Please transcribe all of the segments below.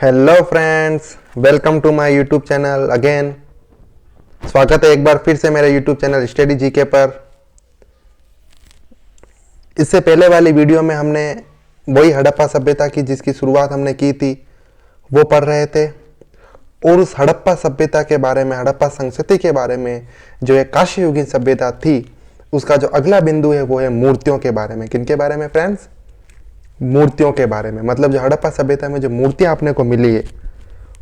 Hello friends, welcome to my YouTube channel again. स्वागत है एक बार फिर से मेरे यूट्यूब चैनल स्टडी जीके पर। इससे पहले वाली वीडियो में हमने वही हड़प्पा सभ्यता की जिसकी शुरुआत हमने की थी वो पढ़ रहे थे, और उस हड़प्पा सभ्यता के बारे में, हड़प्पा संस्कृति के बारे में, जो एक कांस्य युगीन सभ्यता थी, उसका जो अगला बिंदु है वो है मूर्तियों के बारे में। किनके बारे में फ्रेंड्स? मूर्तियों के बारे में। मतलब जो हड़प्पा सभ्यता में जो मूर्तियां आपने को मिली है,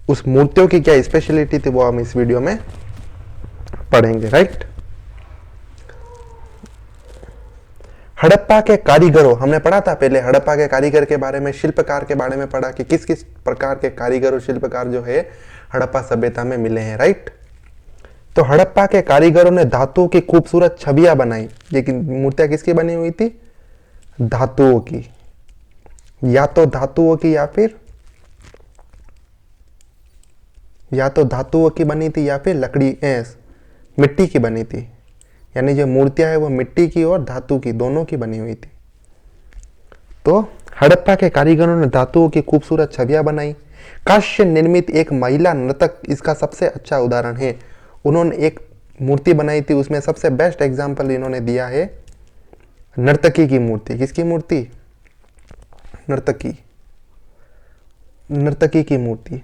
उस मूर्तियों की क्या स्पेशलिटी थी वो हम इस वीडियो में पढ़ेंगे, राइट। हड़प्पा के कारीगरों, हमने पढ़ा था पहले हड़प्पा के कारीगर के बारे में, शिल्पकार के बारे में पढ़ा कि किस किस प्रकार के कारीगर और शिल्पकार जो है हड़प्पा सभ्यता में मिले हैं, राइट। तो हड़प्पा के कारीगरों ने धातुओं की खूबसूरत छवियां बनाई। लेकिन मूर्तियां किसकी बनी हुई थी? धातुओं की। या तो धातुओं की या तो धातुओं की बनी थी या फिर मिट्टी की बनी थी। यानी जो मूर्तियां है वो मिट्टी की और धातु की, दोनों की बनी हुई थी। तो हड़प्पा के कारीगरों ने धातुओं की खूबसूरत छवियां बनाई। कांस्य निर्मित एक महिला नर्तक इसका सबसे अच्छा उदाहरण है। उन्होंने एक मूर्ति बनाई थी, उसमें सबसे बेस्ट एग्जाम्पल इन्होंने दिया है नर्तकी की मूर्ति। किसकी मूर्ति? नर्तकी की मूर्ति।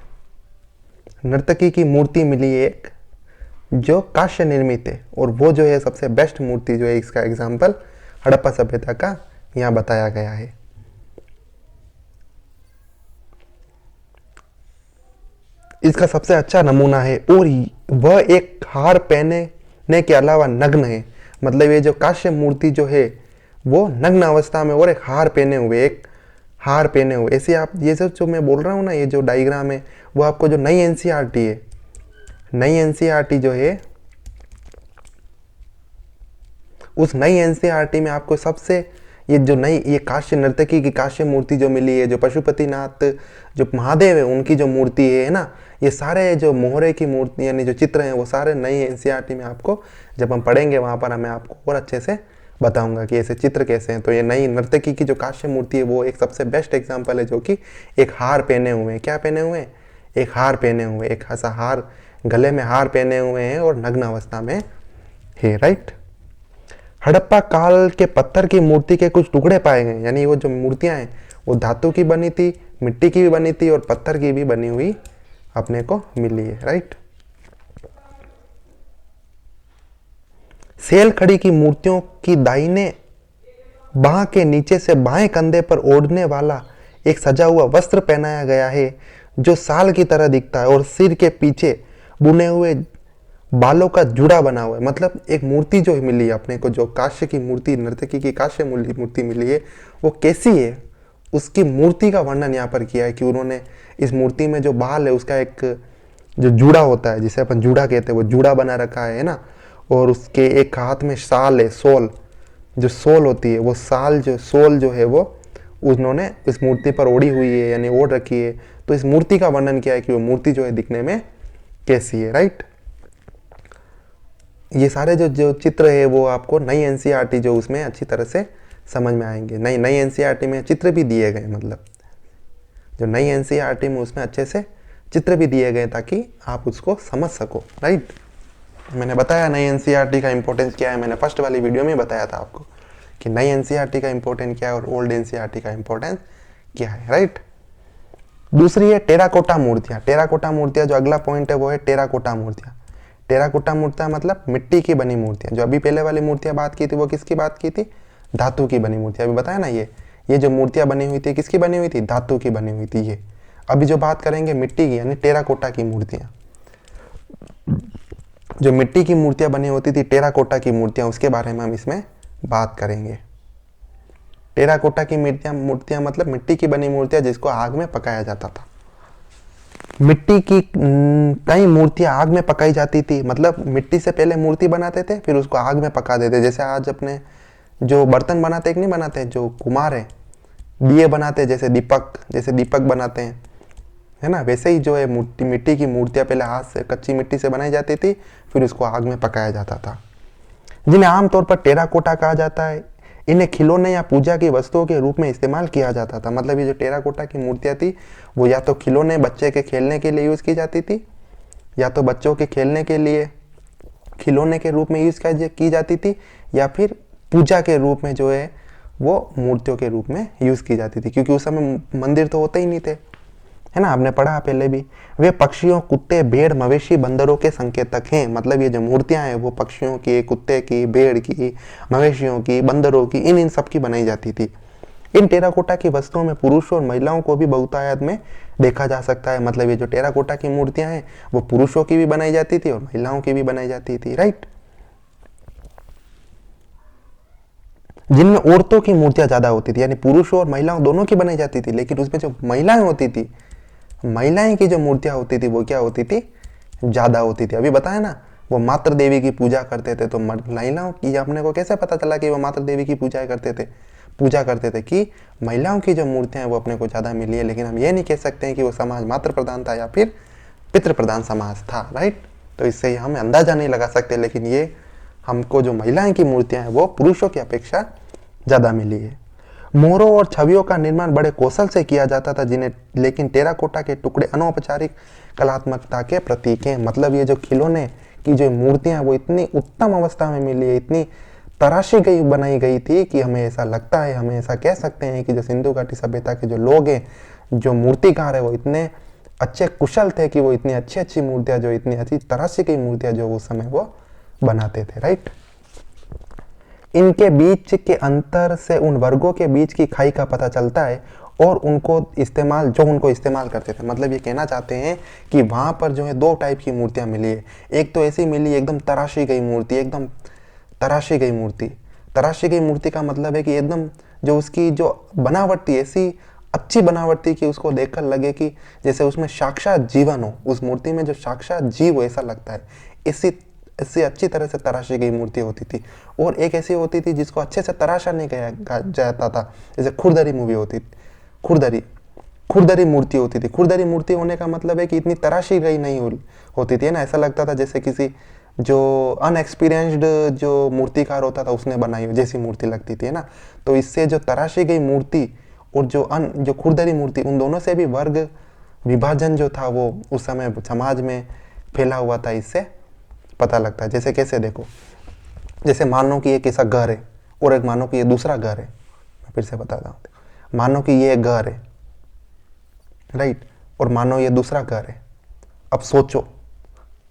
नर्तकी की मूर्ति मिली एक जो कांस्य निर्मित है, और वो जो है सबसे बेस्ट मूर्ति जो है, इसका एग्जाम्पल हड़प्पा सभ्यता का यहां बताया गया है। इसका सबसे अच्छा नमूना है, और वह एक हार पहनने के अलावा नग्न है। मतलब ये जो कांस्य मूर्ति जो है वो नग्न अवस्था में और एक हार पहने हुए ऐसे आप ये सब जो मैं बोल रहा हूँ ना, ये जो डायग्राम है वो आपको जो नई एनसीईआरटी है, नई एनसीईआरटी जो है, उस नई एनसीईआरटी में आपको सबसे ये जो नई ये कांस्य नर्तकी की कांस्य मूर्ति जो मिली है, जो पशुपतिनाथ जो महादेव है उनकी जो मूर्ति है ना, ये सारे जो मोहरे की मूर्ति यानी जो चित्र हैं वो सारे नई एनसीईआरटी में आपको जब हम पढ़ेंगे वहां पर मैं आपको और अच्छे से बताऊंगा कि ऐसे चित्र कैसे हैं। तो ये नई नर्तकी की जो कांस्य मूर्ति है वो एक सबसे बेस्ट एग्जाम्पल है, जो कि एक हार पहने हुए हैं। क्या पहने हुए हैं? एक हार पहने हुए, एक ऐसा हार, गले में हार पहने हुए हैं और नग्न अवस्था में है, राइट। हड़प्पा काल के पत्थर की मूर्ति के कुछ टुकड़े पाए गए। यानी वो जो मूर्तियां हैं वो धातु की बनी थी, मिट्टी की भी बनी थी और पत्थर की भी बनी हुई अपने को मिली है, राइट। सेल खड़ी की मूर्तियों की दाहिने बाह के नीचे से बाएं कंधे पर ओढ़ने वाला एक सजा हुआ वस्त्र पहनाया गया है जो साल की तरह दिखता है, और सिर के पीछे बुने हुए बालों का जुड़ा बना हुआ है। मतलब एक मूर्ति जो मिली है अपने को, जो कांस्य की मूर्ति, नर्तकी की कांस्य मूर्ति मिली है, वो कैसी है उसकी मूर्ति का वर्णन यहाँ पर किया है कि उन्होंने इस मूर्ति में जो बाल है उसका एक जो जूड़ा होता है, जिसे अपन जूड़ा कहते हैं, वो जूड़ा बना रखा है ना। और उसके एक हाथ में साल है, सोल, जो सोल होती है वो सोल जो है वो उन्होंने इस मूर्ति पर ओढ़ी हुई है, यानी ओढ़ रखी है। तो इस मूर्ति का वर्णन किया है कि वो मूर्ति जो है दिखने में कैसी है, राइट। ये सारे जो चित्र है वो आपको नई एनसीईआरटी जो उसमें अच्छी तरह से समझ में आएंगे। नई एनसीईआरटी में चित्र भी दिए गए, मतलब जो नई एनसीईआरटी में उसमें अच्छे से चित्र भी दिए गए ताकि आप उसको समझ सको, राइट। मैंने बताया नई एनसीईआरटी का इंपॉर्टेंस क्या है, मैंने फर्स्ट वाली वीडियो में बताया था आपको कि नई एनसीईआरटी का इंपॉर्टेंस क्या है और ओल्ड एनसीईआरटी का इंपॉर्टेंस क्या है, राइट। दूसरी है टेराकोटा मूर्तियां। टेराकोटा मूर्तियां, जो अगला पॉइंट है वो है टेराकोटा मूर्तियां। टेराकोटा मूर्तियां मतलब मिट्टी की बनी मूर्तियां। जो अभी पहले वाली मूर्तियां बात की थी वो किसकी बात की थी? धातु की बनी मूर्तियां। अभी बताया ना, ये जो मूर्तियां बनी हुई थी किसकी बनी हुई थी? धातु की बनी हुई थी। ये अभी जो बात करेंगे मिट्टी की, यानी टेराकोटा की मूर्तियां। जो मिट्टी की मूर्तियां बनी होती थी, टेराकोटा की मूर्तियां, उसके बारे में हम इसमें बात करेंगे। टेराकोटा की मूर्तियां मतलब मिट्टी की बनी मूर्तियां जिसको आग में पकाया जाता था। मिट्टी की कई मूर्तियां आग में पकाई जाती थी। मतलब मिट्टी से पहले मूर्ति बनाते थे, फिर उसको आग में पका देते। जैसे आज अपने जो बर्तन बनाते हैं कि नहीं बनाते, जो कुम्हार है दिए बनाते, जैसे दीपक बनाते हैं, है ना, वैसे ही जो है मिट्टी की मूर्तियां पहले हाथ से कच्ची मिट्टी से बनाई जाती थी, फिर उसको आग में पकाया जाता था, जिन्हें आमतौर पर टेराकोटा कहा जाता है। इन्हें खिलौने या पूजा की वस्तुओं के रूप में इस्तेमाल किया जाता था। मतलब ये जो टेराकोटा की मूर्तियाँ थी वो या तो खिलौने बच्चे के खेलने के लिए यूज़ की जाती थी, या तो बच्चों के खेलने के लिए खिलौने के रूप में यूज़ की जाती थी, या फिर पूजा के रूप में जो है वो मूर्तियों के रूप में यूज़ की जाती थी, क्योंकि उस समय मंदिर तो होते ही नहीं थे, है ना, आपने पढ़ा पहले भी। वे पक्षियों, कुत्ते, भेड़, मवेशी, बंदरों के संकेतक हैं। मतलब ये जो मूर्तियां हैं वो पक्षियों की, कुत्ते की, भेड़ की, मवेशियों की, बंदरों की, इन सब की बनाई जाती थी। इन टेराकोटा की वस्तुओं में पुरुषों और महिलाओं को भी बहुतायत में देखा जा सकता है। मतलब ये जो टेराकोटा की मूर्तियां हैं वो पुरुषों की भी बनाई जाती थी और महिलाओं की भी बनाई जाती थी, राइट। जिनमें औरतों की मूर्तियां ज्यादा होती थी, यानी पुरुषों और महिलाओं दोनों की बनाई जाती थी, लेकिन उसमें जो महिलाएं होती थी, महिलाएं की जो मूर्तियां होती थी वो क्या होती थी, ज्यादा होती थी। अभी बताया ना, वो मातृ देवी की पूजा करते थे, तो महिलाओं की अपने को कैसे पता चला कि वो मातृ देवी की पूजा करते थे कि महिलाओं की जो मूर्तियां हैं वो अपने को ज्यादा मिली है। लेकिन हम ये नहीं कह सकते हैं कि वो समाज मातृ प्रधान था या फिर पितृ प्रधान समाज था, राइट। तो इससे हम अंदाजा नहीं लगा सकते, लेकिन ये हमको जो महिलाएं की मूर्तियां हैं वो पुरुषों की अपेक्षा ज्यादा मिली है। मोहरों और छवियों का निर्माण बड़े कौशल से किया जाता था, जिन्हें लेकिन टेराकोटा के टुकड़े अनौपचारिक कलात्मकता के प्रतीक हैं। मतलब ये जो खिलौने की जो मूर्तियां वो इतनी उत्तम अवस्था में मिली है, इतनी तराशी गई बनाई गई थी कि हमें ऐसा लगता है, हमें ऐसा कह सकते हैं कि जो सिंधु घाटी सभ्यता के जो लोग हैं, जो मूर्तिकार है, वो इतने अच्छे कुशल थे कि वो इतनी अच्छी अच्छी मूर्तियां, जो इतनी अच्छी तराशी गई मूर्तियां जो उस समय वो बनाते थे, राइट। इनके बीच के अंतर से उन वर्गों के बीच की खाई का पता चलता है और उनको इस्तेमाल करते थे। मतलब ये कहना चाहते हैं कि वहां पर जो है दो टाइप की मूर्तियां मिली है। एक तो ऐसी मिली एकदम तराशी गई मूर्ति, एकदम तराशी गई मूर्ति। तराशी गई मूर्ति का मतलब है कि एकदम जो उसकी जो बनावट थी ऐसी अच्छी बनावट थी कि उसको देखकर लगे कि जैसे उसमें साक्षात जीवन हो, उस मूर्ति में जो साक्षात जीव हो ऐसा लगता है। इससे अच्छी तरह से तराशी गई मूर्ति होती थी। और एक ऐसी होती थी जिसको अच्छे से तराशा नहीं गया जाता था, जैसे खुरदरी मूवी होती थी, खुरदरी मूर्ति होती थी। खुरदरी मूर्ति होने का मतलब है कि इतनी तराशी गई नहीं होती थी, ना, ऐसा लगता था जैसे किसी जो अनएक्सपीरियंस्ड जो मूर्तिकार होता था उसने बनाई हो जैसी मूर्ति लगती थी, है ना। तो इससे जो तराशी गई मूर्ति और जो खुरदरी मूर्ति, उन दोनों से भी वर्ग विभाजन जो था वो उस समय समाज में फैला हुआ था, इससे पता लगता है। जैसे कैसे देखो, जैसे मानो कि एक ऐसा घर है और एक मानो कि ये दूसरा घर है। मैं फिर से बताता हूँ, मानो कि ये एक घर है, राइट, और मानो ये दूसरा घर है।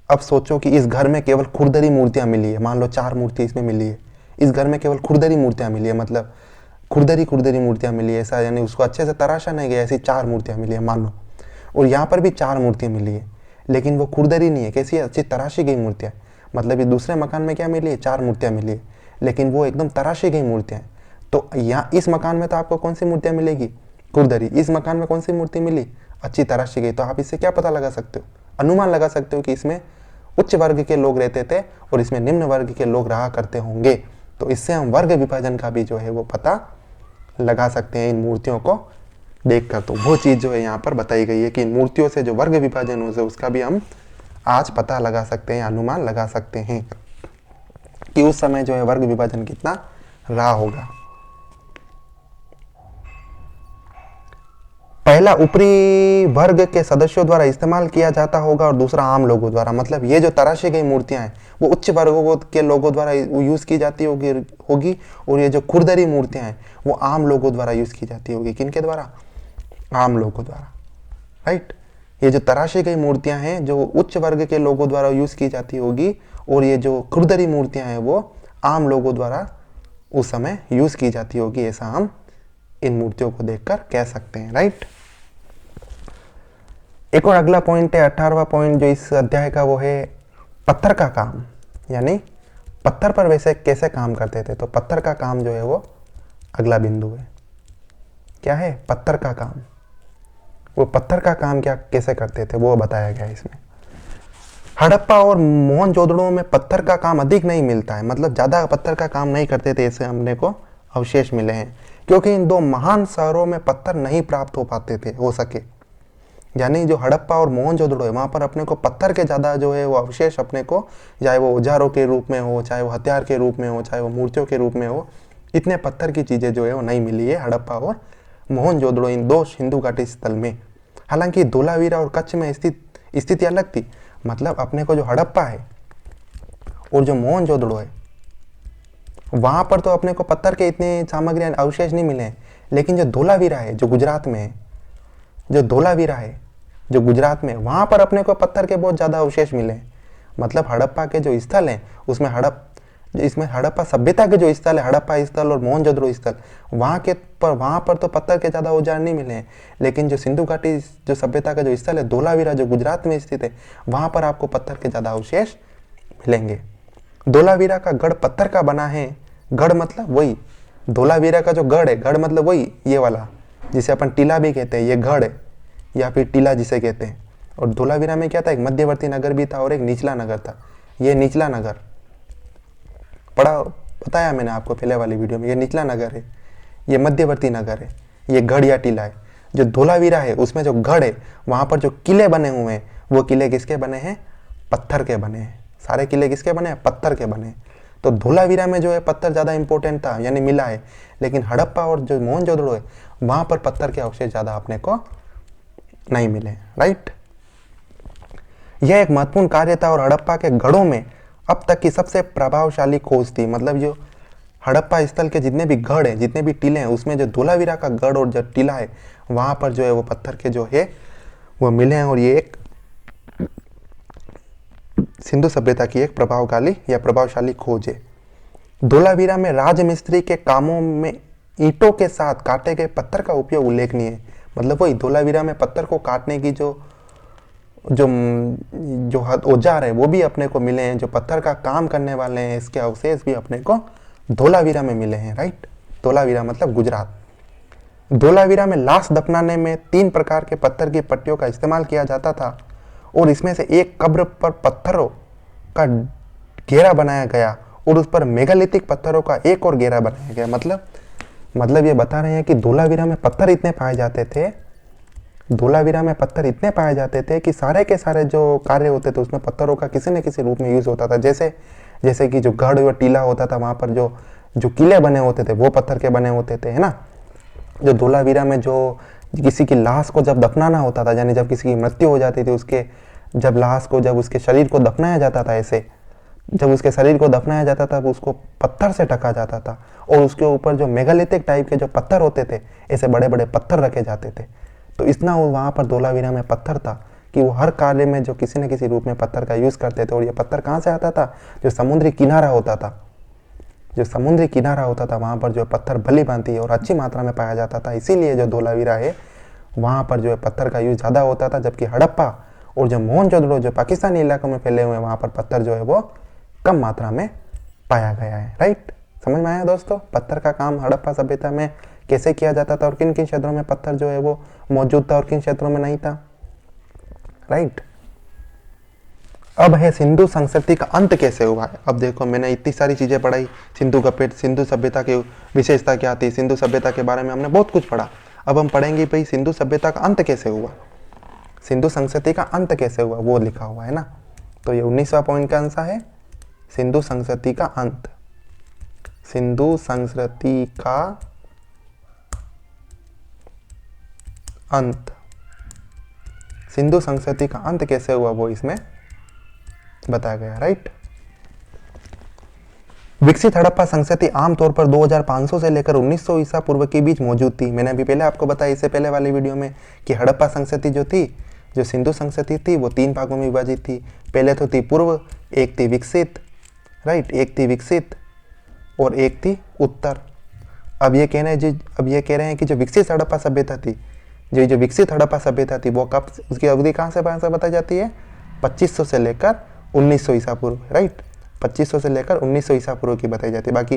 अब सोचो कि इस घर में केवल खुरदरी मूर्तियां मिली है। मान लो 4 मूर्ति इसमें मिली है, इस घर में केवल खुरदरी मूर्तियां मिली है, मतलब खुरदरी मूर्तियां मिली है, ऐसा यानी उसको अच्छे से तराशा नहीं गया, ऐसी 4 मूर्तियां मिली है मानो। और यहाँ पर भी 4 मूर्तियां मिली है, लेकिन वो खुरदरी नहीं है, कैसी है, अच्छी तराशी गई मूर्तियां। मतलब ये दूसरे मकान में क्या मिली है, 4 मूर्तियां मिली है, लेकिन वो एकदम तराशी गई मूर्तियां। तो यहाँ इस मकान में तो आपको कौन सी मूर्तियां मिलेगी, खुरदरी। इस मकान में कौन सी मूर्ति मिली, अच्छी तराशी गई। तो आप इससे क्या पता लगा सकते हो, अनुमान लगा सकते हो कि इसमें उच्च वर्ग के लोग रहते थे और इसमें निम्न वर्ग के लोग रहा करते होंगे। तो इससे हम वर्ग विभाजन का भी जो है वो पता लगा सकते हैं इन मूर्तियों को देखकर। तो वो चीज जो है यहाँ पर बताई गई है कि इन मूर्तियों से जो वर्ग विभाजन हो उसका भी हम आज पता लगा सकते हैं, अनुमान लगा सकते हैं कि उस समय जो है वर्ग विभाजन कितना रहा होगा। पहला यूपरी वर्ग के सदस्यों द्वारा इस्तेमाल किया जाता होगा और दूसरा आम लोगों द्वारा। मतलब ये जो तराशी गई मूर्तियां हैं वो उच्च वर्गों के लोगों द्वारा यूज की जाती होगी और ये जो खुरदरी मूर्तियां हैं वो आम लोगों द्वारा यूज की जाती होगी। किनके द्वारा, आम लोगों द्वारा, राइट। ये जो तराशी गई मूर्तियां हैं जो उच्च वर्ग के लोगों द्वारा यूज की जाती होगी और ये जो खुरदरी मूर्तियां हैं वो आम लोगों द्वारा उस समय यूज की जाती होगी, ऐसा हम इन मूर्तियों को देखकर कह सकते हैं, राइट। एक और अगला पॉइंट है 18वां पॉइंट जो इस अध्याय का, वो है पत्थर का काम। यानी पत्थर पर वैसे कैसे काम करते थे। तो पत्थर का काम जो है वो अगला बिंदु है। क्या है, पत्थर का काम। वो पत्थर का काम क्या कैसे करते थे वो बताया गया इसमें। हड़प्पा और मोहनजोदड़ो में पत्थर का काम अधिक नहीं मिलता है, मतलब ज्यादा पत्थर का काम नहीं करते थे, ऐसे हमने को अवशेष मिले हैं, क्योंकि इन 2 महान शहरों में पत्थर नहीं प्राप्त हो सके। यानी जो हड़प्पा और मोहनजोदड़ो है वहां पर अपने को पत्थर के ज्यादा जो है वो अवशेष अपने को, चाहे वो औजारों के रूप में हो, चाहे वो हथियार के रूप में हो, चाहे वो मूर्तियों के रूप में हो, इतने पत्थर की चीज़ें जो है वो नहीं मिली है हड़प्पा और मोहनजोदड़ो, इन दो सिंधु घाटी स्थल में। हालांकि धोलावीरा और कच्छ में स्थिति अलग थी। मतलब अपने को जो हड़प्पा है और जो मोहनजोदड़ो है वहाँ पर तो अपने को पत्थर के इतने सामग्री अवशेष नहीं मिले हैं, लेकिन जो धोलावीरा है जो गुजरात में है, जो धोलावीरा है जो गुजरात में, वहाँ पर अपने को पत्थर के बहुत ज़्यादा अवशेष मिले हैं। मतलब हड़प्पा के जो स्थल हैं उसमें इसमें हड़प्पा सभ्यता के जो स्थल है, हड़प्पा स्थल और मोहनजोदड़ो स्थल, वहाँ पर तो पत्थर के ज़्यादा औजार नहीं मिले हैं। लेकिन जो सिंधु घाटी जो सभ्यता का जो स्थल है धोलावीरा जो गुजरात में स्थित है, वहाँ पर आपको पत्थर के ज़्यादा अवशेष मिलेंगे। धोलावीरा का गढ़ पत्थर का बना है। गढ़ मतलब वही, धोलावीरा का जो गढ़ है, गढ़ मतलब वही ये वाला जिसे अपन टीला भी कहते हैं, ये गढ़ है या फिर टीला जिसे कहते हैं। और धोलावीरा में क्या था, एक मध्यवर्ती नगर भी था और एक निचला नगर था। ये निचला नगर बताया मैंने आपको पहले वाली वीडियो में, ये निचला नगर है, ये मध्यवर्ती नगर है, ये गढ़ या टीला है। जो धोलावीरा है उसमें जो गढ़ है वहाँ पर जो किले बने हुए हैं वो किले किसके बने हैं, पत्थर के बने हैं। सारे किले किसके बने हैं, पत्थर के बने हैं। तो धोलावीरा में जो है पत्थर ज़्यादा इंपॉर्टेंट था यानी मिला है, लेकिन हड़प्पा और जो मोहनजोदड़ो है वहाँ पर पत्थर के अवशेष ज़्यादा अपने को नहीं मिले। राइट, यह एक महत्वपूर्ण कार्य था और हड़प्पा के गढ़ों में अब तक की सबसे प्रभावशाली खोज थी। मतलब जो हड़प्पा स्थल के जितने भी गढ़ हैं, जितने भी टीले हैं, उसमें जो धोलावीरा का गढ़ और जो टीला है वहाँ पर जो है वो पत्थर के जो है वो मिले हैं। और ये एक सिंधु सभ्यता की एक प्रभावशाली खोज है। धोलावीरा में राजमिस्त्री के कामों में ईंटों के साथ काटे गए पत्थर का उपयोग उल्लेखनीय है। मतलब वही धोलावीरा में पत्थर को काटने की जो औजार है वो भी अपने को मिले हैं, जो पत्थर का काम करने वाले हैं इसके अवशेष भी अपने को धोलावीरा में मिले हैं। राइट, धोलावीरा मतलब गुजरात। धोलावीरा में लाश दफनाने में 3 प्रकार के पत्थर की पट्टियों का इस्तेमाल किया जाता था और इसमें से एक कब्र पर पत्थरों का घेरा बनाया गया और उस पर मेगालिथिक पत्थरों का एक और घेरा बनाया गया। मतलब ये बता रहे हैं कि धोलावीरा में पत्थर इतने पाए जाते थे, धोलावीरा में पत्थर इतने पाए जाते थे कि सारे के सारे जो कार्य होते थे उसमें पत्थरों का किसी न किसी रूप में यूज होता था। जैसे कि जो गढ़ या टीला होता था वहाँ पर जो किले बने होते थे वो पत्थर के बने होते थे, है ना। जो धोलावीरा में जो किसी की लाश को जब दफनाना होता था, यानी जब किसी की मृत्यु हो जाती थी, जब उसके शरीर को दफनाया जाता था, ऐसे जब उसके शरीर को दफनाया जाता था उसको पत्थर से ढका जाता था और उसके ऊपर जो मेगालिथिक टाइप के जो पत्थर होते थे, ऐसे बड़े बड़े पत्थर रखे जाते थे। तो इतना वहाँ पर धोलावीरा में पत्थर था कि वो हर कार्य में जो किसी न किसी रूप में पत्थर का यूज़ करते थे। और ये पत्थर कहाँ से आता था, जो समुद्री किनारा होता था वहाँ पर जो पत्थर भली भांति और अच्छी मात्रा में पाया जाता था। इसीलिए जो धोलावीरा है वहाँ पर जो है पत्थर का यूज़ ज़्यादा होता था, जबकि हड़प्पा और जो मोहनजोदड़ो जो पाकिस्तानी इलाकों में फैले हुए हैं वहाँ पर पत्थर जो है वो कम मात्रा में पाया गया है। राइट, समझ में आया दोस्तों, पत्थर का काम हड़प्पा सभ्यता में कैसे किया जाता था और किन किन क्षेत्रों में पत्थर जो है वो मौजूद था और किन क्षेत्रों में नहीं था। राइट, अब है सिंधु संस्कृति का अंत कैसे हुआ है। अब देखो मैंने इतनी सारी चीजें पढ़ाई, सिंधु सभ्यता की विशेषता क्या थी, सिंधु सभ्यता के बारे में हमने बहुत कुछ पढ़ा। अब हम पढ़ेंगे भाई सिंधु सभ्यता का अंत कैसे हुआ, सिंधु संस्कृति का अंत कैसे हुआ, वो लिखा हुआ है ना। तो ये 19वां पॉइंट का आंसर है सिंधु संस्कृति का अंत। सिंधु संस्कृति का अंत, सिंधु संस्कृति का अंत कैसे हुआ वो इसमें बताया गया। राइट, विकसित हड़प्पा संस्कृति आमतौर पर 2500 से लेकर 1900 ईसा पूर्व के बीच मौजूद थी। मैंने अभी पहले आपको बताया इससे पहले वाली वीडियो में कि हड़प्पा संस्कृति जो थी, जो सिंधु संस्कृति थी, वो 3 भागों में विभाजित थी। पहले तो थी पूर्व, एक थी विकसित, राइट, एक थी विकसित और एक थी उत्तर। अब ये कह रहे हैं कि जो विकसित हड़प्पा सभ्यता थी, जो विकसित हड़प्पा सभ्यता थी वो कब, उसकी अवधि कहाँ से बताई जाती है, 2500 से लेकर 1900 ईसा पूर्व। राइट, 2500 से लेकर 1900 ईसा पूर्व की बताई जाती है। बाकी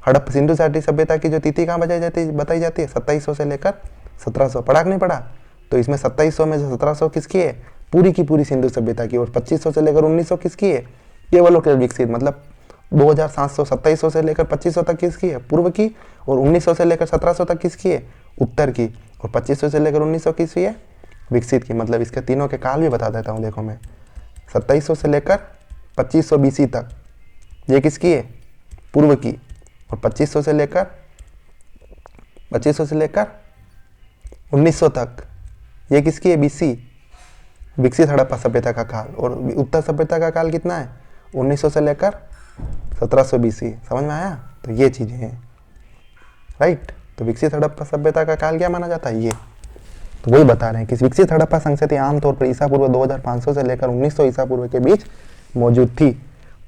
हड़प्पा सिंधु घाटी सभ्यता की जो तिथि कहाँ बताई जाती है 2700 से लेकर 1700। पढ़ा कि नहीं पढ़ा, तो इसमें 2700 में से 1700 किसकी है, पूरी की पूरी सिंधु सभ्यता की, और 2500 से लेकर 1900 किसकी है, केवल और केवल विकसित। मतलब 2700 से लेकर 2500 तक किसकी है, पूर्व की, और 1900 से लेकर 1700 तक किसकी है, उत्तर की, और 2500 से लेकर 1900 किसकी है, विकसित की। मतलब इसके तीनों के काल भी बता देता हूँ। देखो मैं 2700 से लेकर 2500 BC तक ये किसकी है, पूर्व की, और 2500 से लेकर 1900 तक ये किसकी है? BC, विकसित हड़प्पा सभ्यता का काल। और उत्तर सभ्यता का काल कितना है? 1900 से लेकर 1700 BC। समझ में आया? तो ये चीजें हैं, राइट। तो विकसित हड़प्पा सभ्यता का काल क्या माना जाता है? ये तो वही बता रहे हैं कि विकसित हड़प्पा संस्कृति आमतौर पर ईसा पूर्व 2500 से लेकर 1900 ईसा पूर्व के बीच मौजूद थी।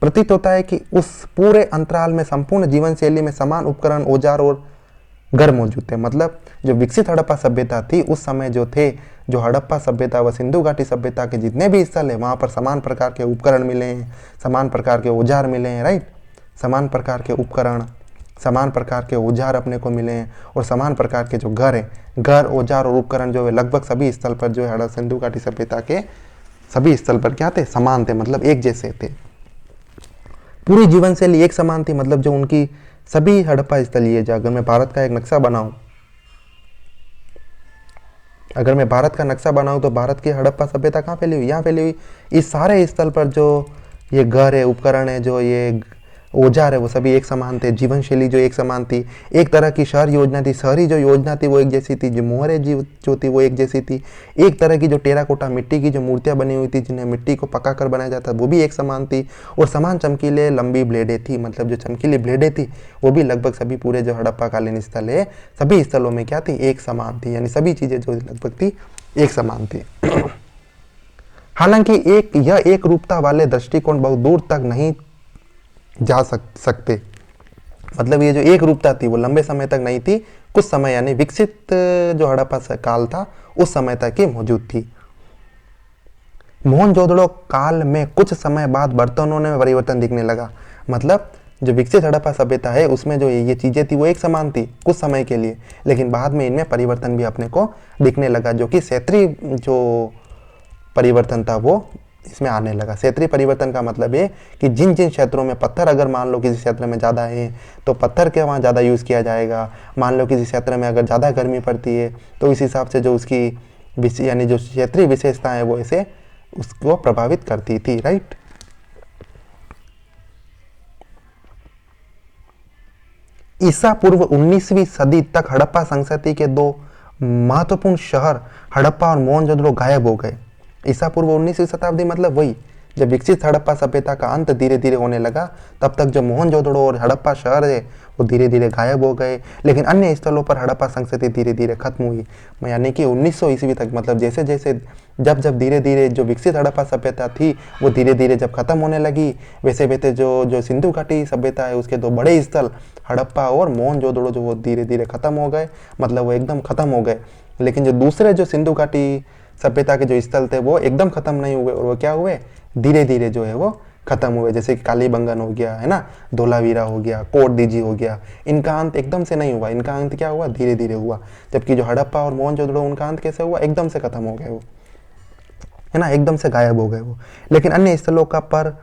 प्रतीत होता है कि उस पूरे अंतराल में संपूर्ण जीवन शैली में समान उपकरण, औजार और घर मौजूद थे। मतलब जो विकसित हड़प्पा सभ्यता थी उस समय जो थे, जो हड़प्पा सभ्यता व सिंधु घाटी सभ्यता के जितने भी स्थल है वहाँ पर समान प्रकार के उपकरण मिले हैं, समान प्रकार के औजार मिले हैं, राइट। समान प्रकार के उपकरण, समान प्रकार के औजार अपने को मिले हैं और समान प्रकार के जो घर है, घर, औजार और उपकरण जो है लगभग सभी स्थल पर जो है सिंधु घाटी सभ्यता के सभी स्थल पर क्या थे? समान थे, मतलब एक जैसे थे। पूरी जीवन शैली एक समान थी, मतलब जो उनकी सभी हड़प्पा स्थल ये जो, अगर मैं भारत का एक नक्शा बनाऊं, अगर मैं भारत का नक्शा बनाऊं तो भारत की हड़प्पा सभ्यता कहाँ फैली हुई? यहाँ फैली हुई। इस सारे स्थल पर जो ये घर है, उपकरण है, जो ये औजार है, वो सभी एक समान थे। जीवन शैली जो एक समान थी, एक तरह की शहर योजना थी, शहरी जो योजना थी वो एक जैसी थी, जो मोहरे जो थी वो एक जैसी थी। एक तरह की जो टेराकोटा मिट्टी की जो मूर्तियां बनी हुई थी, जिन्हें मिट्टी को पका कर बनाया जाता वो भी एक समान थी। और समान चमकीले लंबी ब्लेडें थी, मतलब जो चमकीली ब्लेडें थी वो भी लगभग सभी पूरे जो हड़प्पा कालीन स्थल है सभी स्थलों में क्या थी? एक समान थी, यानी सभी चीजें जो लगभग थी एक समान थी। हालांकि यह एक रूपता वाले दृष्टिकोण बहुत दूर तक नहीं जा सकते। मतलब ये जो एक रूपता थी वो लंबे समय तक नहीं थी, कुछ समय यानी विकसित जो हड़प्पा काल था उस समय तक ही मौजूद थी। मोहनजोदड़ो काल में कुछ समय बाद बर्तनों में परिवर्तन दिखने लगा। मतलब जो विकसित हड़प्पा सभ्यता है उसमें जो ये चीजें थी वो एक समान थी कुछ समय के लिए, लेकिन बाद में इनमें परिवर्तन भी अपने को दिखने लगा, जो कि क्षेत्रीय जो परिवर्तन था वो इसमें आने लगा। क्षेत्रीय परिवर्तन का मतलब है कि जिन जिन क्षेत्रों में पत्थर, अगर मान लो किसी क्षेत्र में ज़्यादा है तो पत्थर के वहाँ ज़्यादा यूज़ किया जाएगा। मान लो किसी क्षेत्र में अगर ज़्यादा गर्मी पड़ती है तो इस हिसाब से जो उसकी यानी जो क्षेत्रीय विशेषता है वो ऐसे उसको प्रभावित करती थी, राइट। ईसा पूर्व 19वीं सदी तक हड़प्पा संस्कृति के दो महत्वपूर्ण शहर हड़प्पा और मोहनजोदड़ो गायब हो गए। ईसा पूर्व 19वीं शताब्दी मतलब वही जब विकसित हड़प्पा सभ्यता का अंत धीरे धीरे होने लगा, तब तक जो मोहनजोदड़ो और हड़प्पा शहर है वो धीरे धीरे गायब हो गए। लेकिन अन्य स्थलों पर हड़प्पा संस्कृति धीरे धीरे खत्म हुई, यानी कि 1900 ईस्वी तक। मतलब जैसे जैसे जब धीरे धीरे जो विकसित हड़प्पा सभ्यता थी वो धीरे धीरे जब खत्म होने लगी, वैसे वैसे जो सिंधु घाटी सभ्यता है उसके दो बड़े स्थल हड़प्पा और मोहनजोदड़ो जो वो धीरे धीरे खत्म हो गए, मतलब वो एकदम खत्म हो गए। लेकिन जो दूसरे जो सिंधु घाटी सभ्यता के जो स्थल थे वो एकदम खत्म नहीं हुए, और वो क्या हुए? धीरे धीरे जो है वो खत्म हुए। जैसे कि कालीबंगन हो गया, है ना, धोलावीरा हो गया, कोट दीजी हो गया, इनका अंत एकदम से नहीं हुआ, इनका अंत क्या हुआ? धीरे धीरे हुआ। जबकि जो हड़प्पा और मोहनजोदड़ो उनका अंत कैसे हुआ? एकदम से खत्म हो गए वो, है ना, एकदम से गायब हो गए वो। लेकिन अन्य स्थलों का पर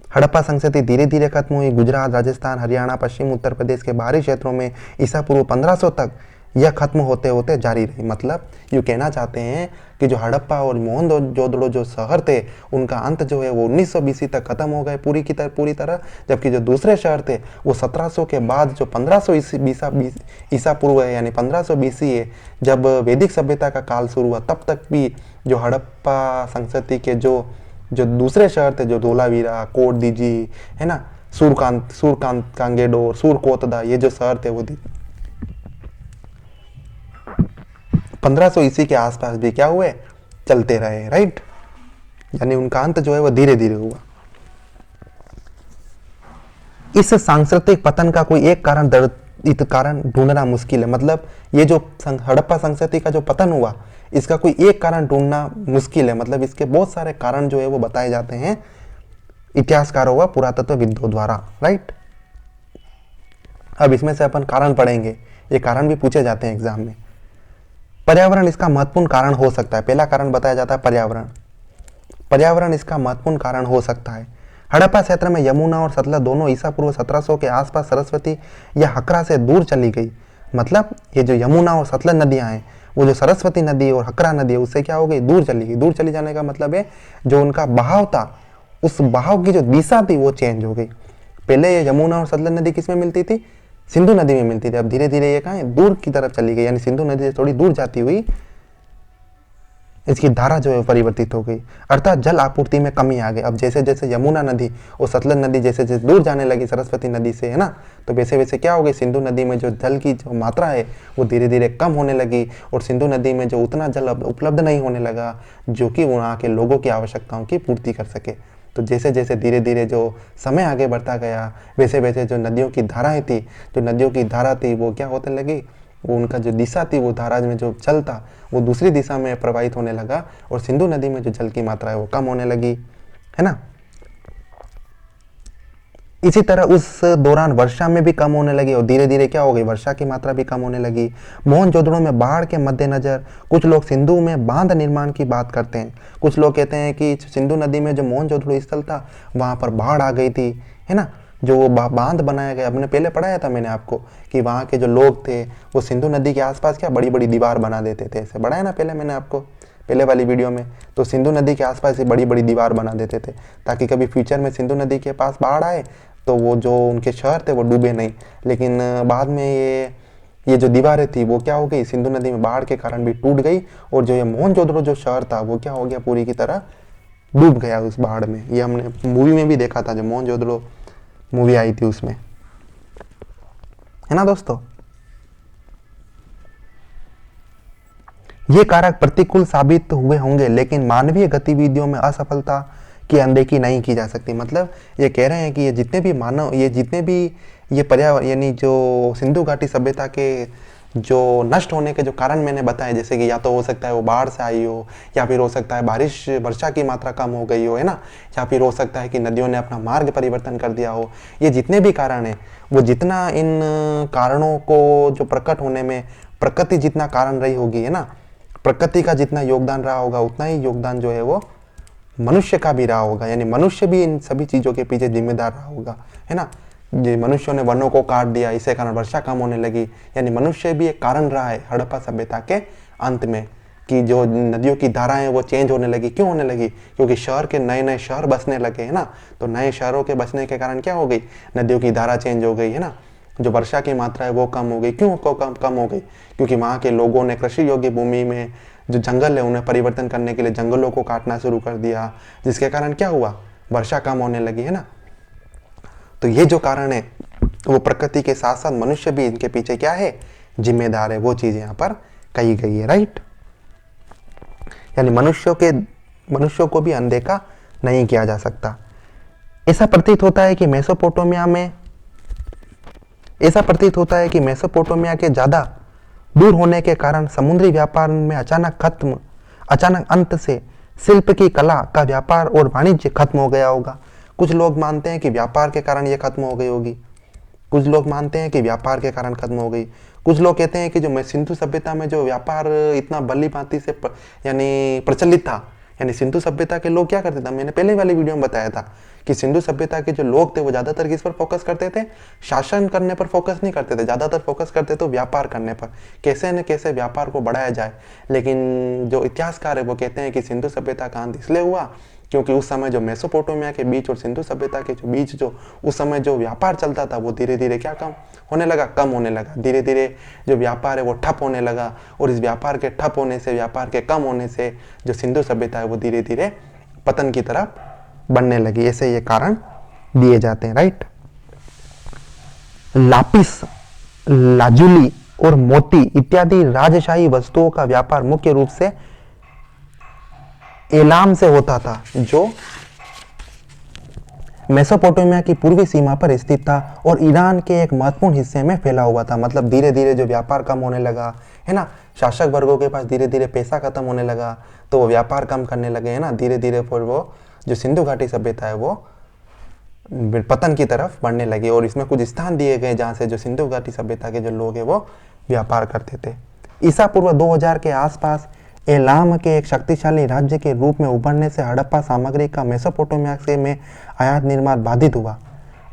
हड़प्पा संस्कृति धीरे धीरे खत्म हुई। गुजरात, राजस्थान, हरियाणा, पश्चिम उत्तर प्रदेश के बाहरी क्षेत्रों में ईसा पूर्व 1500 तक यह खत्म होते होते जारी रही। मतलब ये कहना चाहते हैं कि जो हड़प्पा और मोहनजोदड़ो जो शहर थे उनका अंत जो है वो 1900 BC तक खत्म हो गए पूरी तरह। जबकि जो दूसरे शहर थे वो 1700 के बाद जो 1500 ईसा पूर्व है यानी 1500 BC है, जब वैदिक सभ्यता का काल शुरू हुआ, तब तक भी जो हड़प्पा संस्कृति के जो दूसरे शहर थे, जो धोलावीरा, कोट दीजी, है ना, कांगेडोर, सूरकोतदा, ये जो शहर थे वो 1500 ईस्वी के आसपास भी क्या हुए? चलते रहे, राइट। यानी उनका अंत जो है वो धीरे धीरे हुआ। इस सांस्कृतिक पतन का कोई एक कारण ढूंढना मुश्किल है। मतलब ये जो हड़प्पा संस्कृति का जो पतन हुआ इसका कोई एक कारण ढूंढना मुश्किल है। मतलब इसके बहुत सारे कारण जो है वो बताए जाते हैं इतिहासकारों व पुरातत्वविदों द्वारा, राइट। अब इसमें से अपन कारण पढ़ेंगे, ये कारण भी पूछे जाते हैं एग्जाम में। पर्यावरण इसका महत्वपूर्ण कारण हो सकता है। पहला कारण बताया जाता है पर्यावरण इसका महत्वपूर्ण कारण हो सकता है। हड़प्पा क्षेत्र में यमुना और सतलज दोनों ईसा पूर्व 1700 के आसपास सरस्वती या हकरा से दूर चली गई। मतलब ये जो यमुना और सतलज नदियां हैं वो जो सरस्वती नदी और हकरा नदी है उससे क्या हो गई? दूर चली गई। दूर चली जाने का मतलब है जो उनका बहाव था उस बहाव की जो दिशा थी वो चेंज हो गई। पहले ये यमुना और सतलज नदी किस में मिलती थी? सिंधु नदी में मिलती थी। अब धीरे धीरे ये कहाँ है, दूर की तरफ चली गई, यानी सिंधु नदी से थोड़ी दूर जाती हुई इसकी धारा जो है परिवर्तित हो गई, अर्थात जल आपूर्ति में कमी आ गई। अब जैसे जैसे यमुना नदी और सतलज नदी जैसे जैसे दूर जाने लगी सरस्वती नदी से, है ना, तो वैसे वैसे क्या हो गई, सिंधु नदी में जो जल की जो मात्रा है वो धीरे धीरे कम होने लगी, और सिंधु नदी में जो उतना जल उपलब्ध नहीं होने लगा जो कि वहाँ के लोगों की आवश्यकताओं की पूर्ति कर सके। तो जैसे जैसे धीरे धीरे जो समय आगे बढ़ता गया, वैसे वैसे जो नदियों की धाराएं थी, जो नदियों की धारा थी वो क्या होने लगी, वो उनका जो दिशा थी, वो धारा में जो जल था वो दूसरी दिशा में प्रवाहित होने लगा, और सिंधु नदी में जो जल की मात्रा है वो कम होने लगी, है ना। इसी तरह उस दौरान वर्षा में भी कम होने लगी, और धीरे धीरे क्या हो गई, वर्षा की मात्रा भी कम होने लगी। मोहनजोदड़ो में बाढ़ के मद्देनजर कुछ लोग सिंधु में बांध निर्माण की बात करते हैं। कुछ लोग कहते हैं कि सिंधु नदी में जो मोहनजोदड़ो स्थल था वहां पर बाढ़ आ गई थी, है ना, जो वो बांध बनाया गया। हमने पहले पढ़ाया था मैंने आपको कि वहाँ के जो लोग थे वो सिंधु नदी के आसपास क्या बड़ी बड़ी दीवार बना देते थे, ऐसे बढ़ाया ना पहले मैंने आपको पहले वाली वीडियो में। तो सिंधु नदी के आसपास ही बड़ी बड़ी दीवार बना देते थे ताकि कभी फ्यूचर में सिंधु नदी के पास बाढ़ आए तो वो जो उनके शहर थे वो डूबे नहीं। लेकिन बाद में ये जो दीवारें थी वो क्या हो गई, सिंधु नदी में बाढ़ के कारण भी टूट गई, और जो ये मोहनजोदड़ो जो शहर था वो क्या हो गया, पूरी की तरह डूब गया उस बाढ़ में। ये हमने मूवी में भी देखा था, जो मोहनजोदड़ो मूवी आई थी उसमें, है ना दोस्तों। ये कारक प्रतिकूल साबित हुए होंगे, लेकिन मानवीय गतिविधियों में असफलता की अनदेखी नहीं की जा सकती। मतलब ये कह रहे हैं कि ये जितने भी ये पर्यावरण यानी जो सिंधु घाटी सभ्यता के जो नष्ट होने के जो कारण मैंने बताए, जैसे कि या तो हो सकता है वो बाढ़ से आई हो, या फिर हो सकता है वर्षा की मात्रा कम हो गई हो, है ना, या फिर हो सकता है कि नदियों ने अपना मार्ग परिवर्तन कर दिया हो। ये जितने भी कारण हैं, वो जितना इन कारणों को जो प्रकट होने में प्रकृति जितना कारण रही होगी, है ना, प्रकृति का जितना योगदान रहा होगा उतना ही योगदान जो है वो मनुष्य का भी रहा होगा। यानी मनुष्य भी इन सभी चीज़ों के पीछे जिम्मेदार रहा होगा, है ना। ये मनुष्यों ने वनों को काट दिया, इसके कारण वर्षा कम होने लगी, यानी मनुष्य भी एक कारण रहा है हड़प्पा सभ्यता के अंत में, कि जो नदियों की धाराएं वो चेंज होने लगी। क्यों होने लगी, क्योंकि शहर के नए नए शहर बसने लगे, है ना, तो नए शहरों के बसने के कारण क्या हो गई, नदियों की धारा चेंज हो गई, है ना, जो वर्षा की मात्रा है वो कम हो गई। क्यों कम हो गई, क्योंकि वहाँ के लोगों ने कृषि योग्य भूमि में जो जंगल है उन्हें परिवर्तन करने के लिए जंगलों को काटना शुरू कर दिया, जिसके कारण क्या हुआ, वर्षा कम होने लगी, है ना। तो ये जो कारण है वो प्रकृति के साथ साथ मनुष्य भी इनके पीछे क्या है, जिम्मेदार है, वो चीज यहाँ पर कही गई है, राइट। यानी मनुष्यों को भी अनदेखा नहीं किया जा सकता। ऐसा प्रतीत होता है कि मेसोपोटामिया के ज्यादा दूर होने के कारण समुद्री व्यापार में अचानक अंत से शिल्प की कला का व्यापार और वाणिज्य खत्म हो गया होगा। कुछ लोग मानते हैं कि व्यापार के कारण ये खत्म हो गई होगी, कुछ लोग मानते हैं कि व्यापार के कारण खत्म हो गई, कुछ लोग कहते हैं कि जो सिंधु सभ्यता में जो व्यापार इतना भली भांति से यानी प्रचलित था, यानी सिंधु सभ्यता के लोग क्या करते थे, मैंने पहले वाली वीडियो में बताया था कि सिंधु सभ्यता के जो लोग थे वो ज्यादातर किस पर फोकस करते थे, शासन करने पर फोकस नहीं करते थे, ज्यादातर फोकस करते थे व्यापार करने पर, कैसे न कैसे व्यापार को बढ़ाया जाए। लेकिन जो इतिहासकार है वो कहते हैं कि सिंधु सभ्यता का अंत इसलिए हुआ क्योंकि उस समय जो मेसोपोटामिया के बीच और सिंधु सभ्यता के जो बीच जो उस समय जो व्यापार चलता था वो धीरे धीरे क्या कम होने लगा। धीरे धीरे जो व्यापार है वो ठप होने लगा, और इस व्यापार के ठप होने से, व्यापार के कम होने से जो सिंधु सभ्यता है वो धीरे धीरे पतन की तरफ बढ़ने लगी। ऐसे ये कारण दिए जाते हैं, राइट। लापिस, लाजुली और मोती इत्यादि राजशाही वस्तुओं का व्यापार मुख्य रूप से एलाम से होता था, जो मेसोपोटामिया की पूर्वी सीमा पर स्थित था और ईरान के एक महत्वपूर्ण हिस्से में फैला हुआ था। मतलब धीरे धीरे जो व्यापार कम होने लगा, है ना, शासक वर्गों के पास धीरे धीरे पैसा खत्म होने लगा तो वो व्यापार कम करने लगे, है ना, धीरे धीरे फिर वो जो सिंधु घाटी सभ्यता है वो पतन की तरफ बढ़ने लगे। और इसमें कुछ स्थान दिए गए जहाँ से जो सिंधु घाटी सभ्यता के जो लोग हैं वो व्यापार करते थे। ईसा पूर्व 2000 के आसपास एलाम के एक शक्तिशाली राज्य के रूप में उभरने से हड़प्पा सामग्री का मेसोपोटामिया से में आयात निर्माण बाधित हुआ।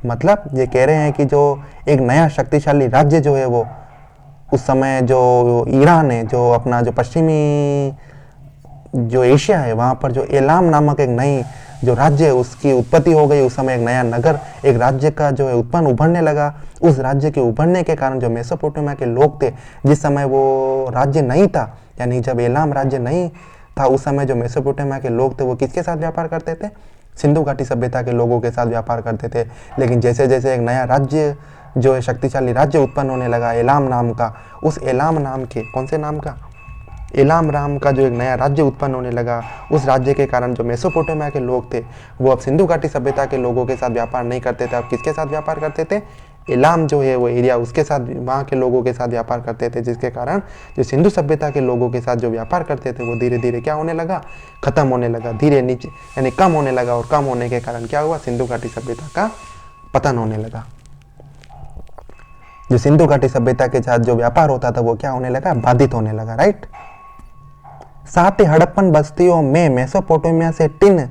मतलब ये कह रहे हैं कि जो एक नया शक्तिशाली राज्य जो है वो उस समय जो ईरान है, जो अपना जो पश्चिमी जो एशिया है वहाँ पर जो एलाम नामक एक नई जो राज्य है उसकी उत्पत्ति हो गई। उस समय एक नया नगर, एक राज्य का जो है उत्पन्न उभरने लगा, उस राज्य के उभरने के कारण जो मेसोपोटामिया के लोग थे, जिस समय वो राज्य नहीं था, यानी जब एलाम राज्य नहीं था, उस समय जो मेसोपोटामिया के लोग थे वो किसके साथ व्यापार करते थे? सिंधु घाटी सभ्यता के लोगों के साथ व्यापार करते थे। लेकिन जैसे जैसे एक नया राज्य जो है, शक्तिशाली राज्य उत्पन्न होने लगा एलाम नाम का, उस एलाम नाम के, कौन से नाम का? एलाम राम का जो एक नया राज्य उत्पन्न होने लगा, उस राज्य के कारण जो मेसोपोटामिया के लोग थे वो अब सिंधु घाटी सभ्यता के लोगों के साथ व्यापार नहीं करते थे, अब किसके साथ व्यापार करते थे? एलाम जो है वो एरिया, उसके साथ, वहाँ के लोगों के साथ व्यापार करते थे, जिसके कारण जो सिंधु सभ्यता के लोगों के साथ जो व्यापार करते थे वो धीरे धीरे क्या होने लगा? खत्म होने लगा, धीरे नीचे यानी कम होने लगा, और कम होने के कारण क्या हुआ? सिंधु घाटी सभ्यता का पतन होने लगा। जो सिंधु घाटी सभ्यता के साथ जो व्यापार होता था वो क्या होने लगा? बाधित होने लगा, राइट। साथ ही हड़प्पन बस्तियों में मेसोपोटामिया से टिन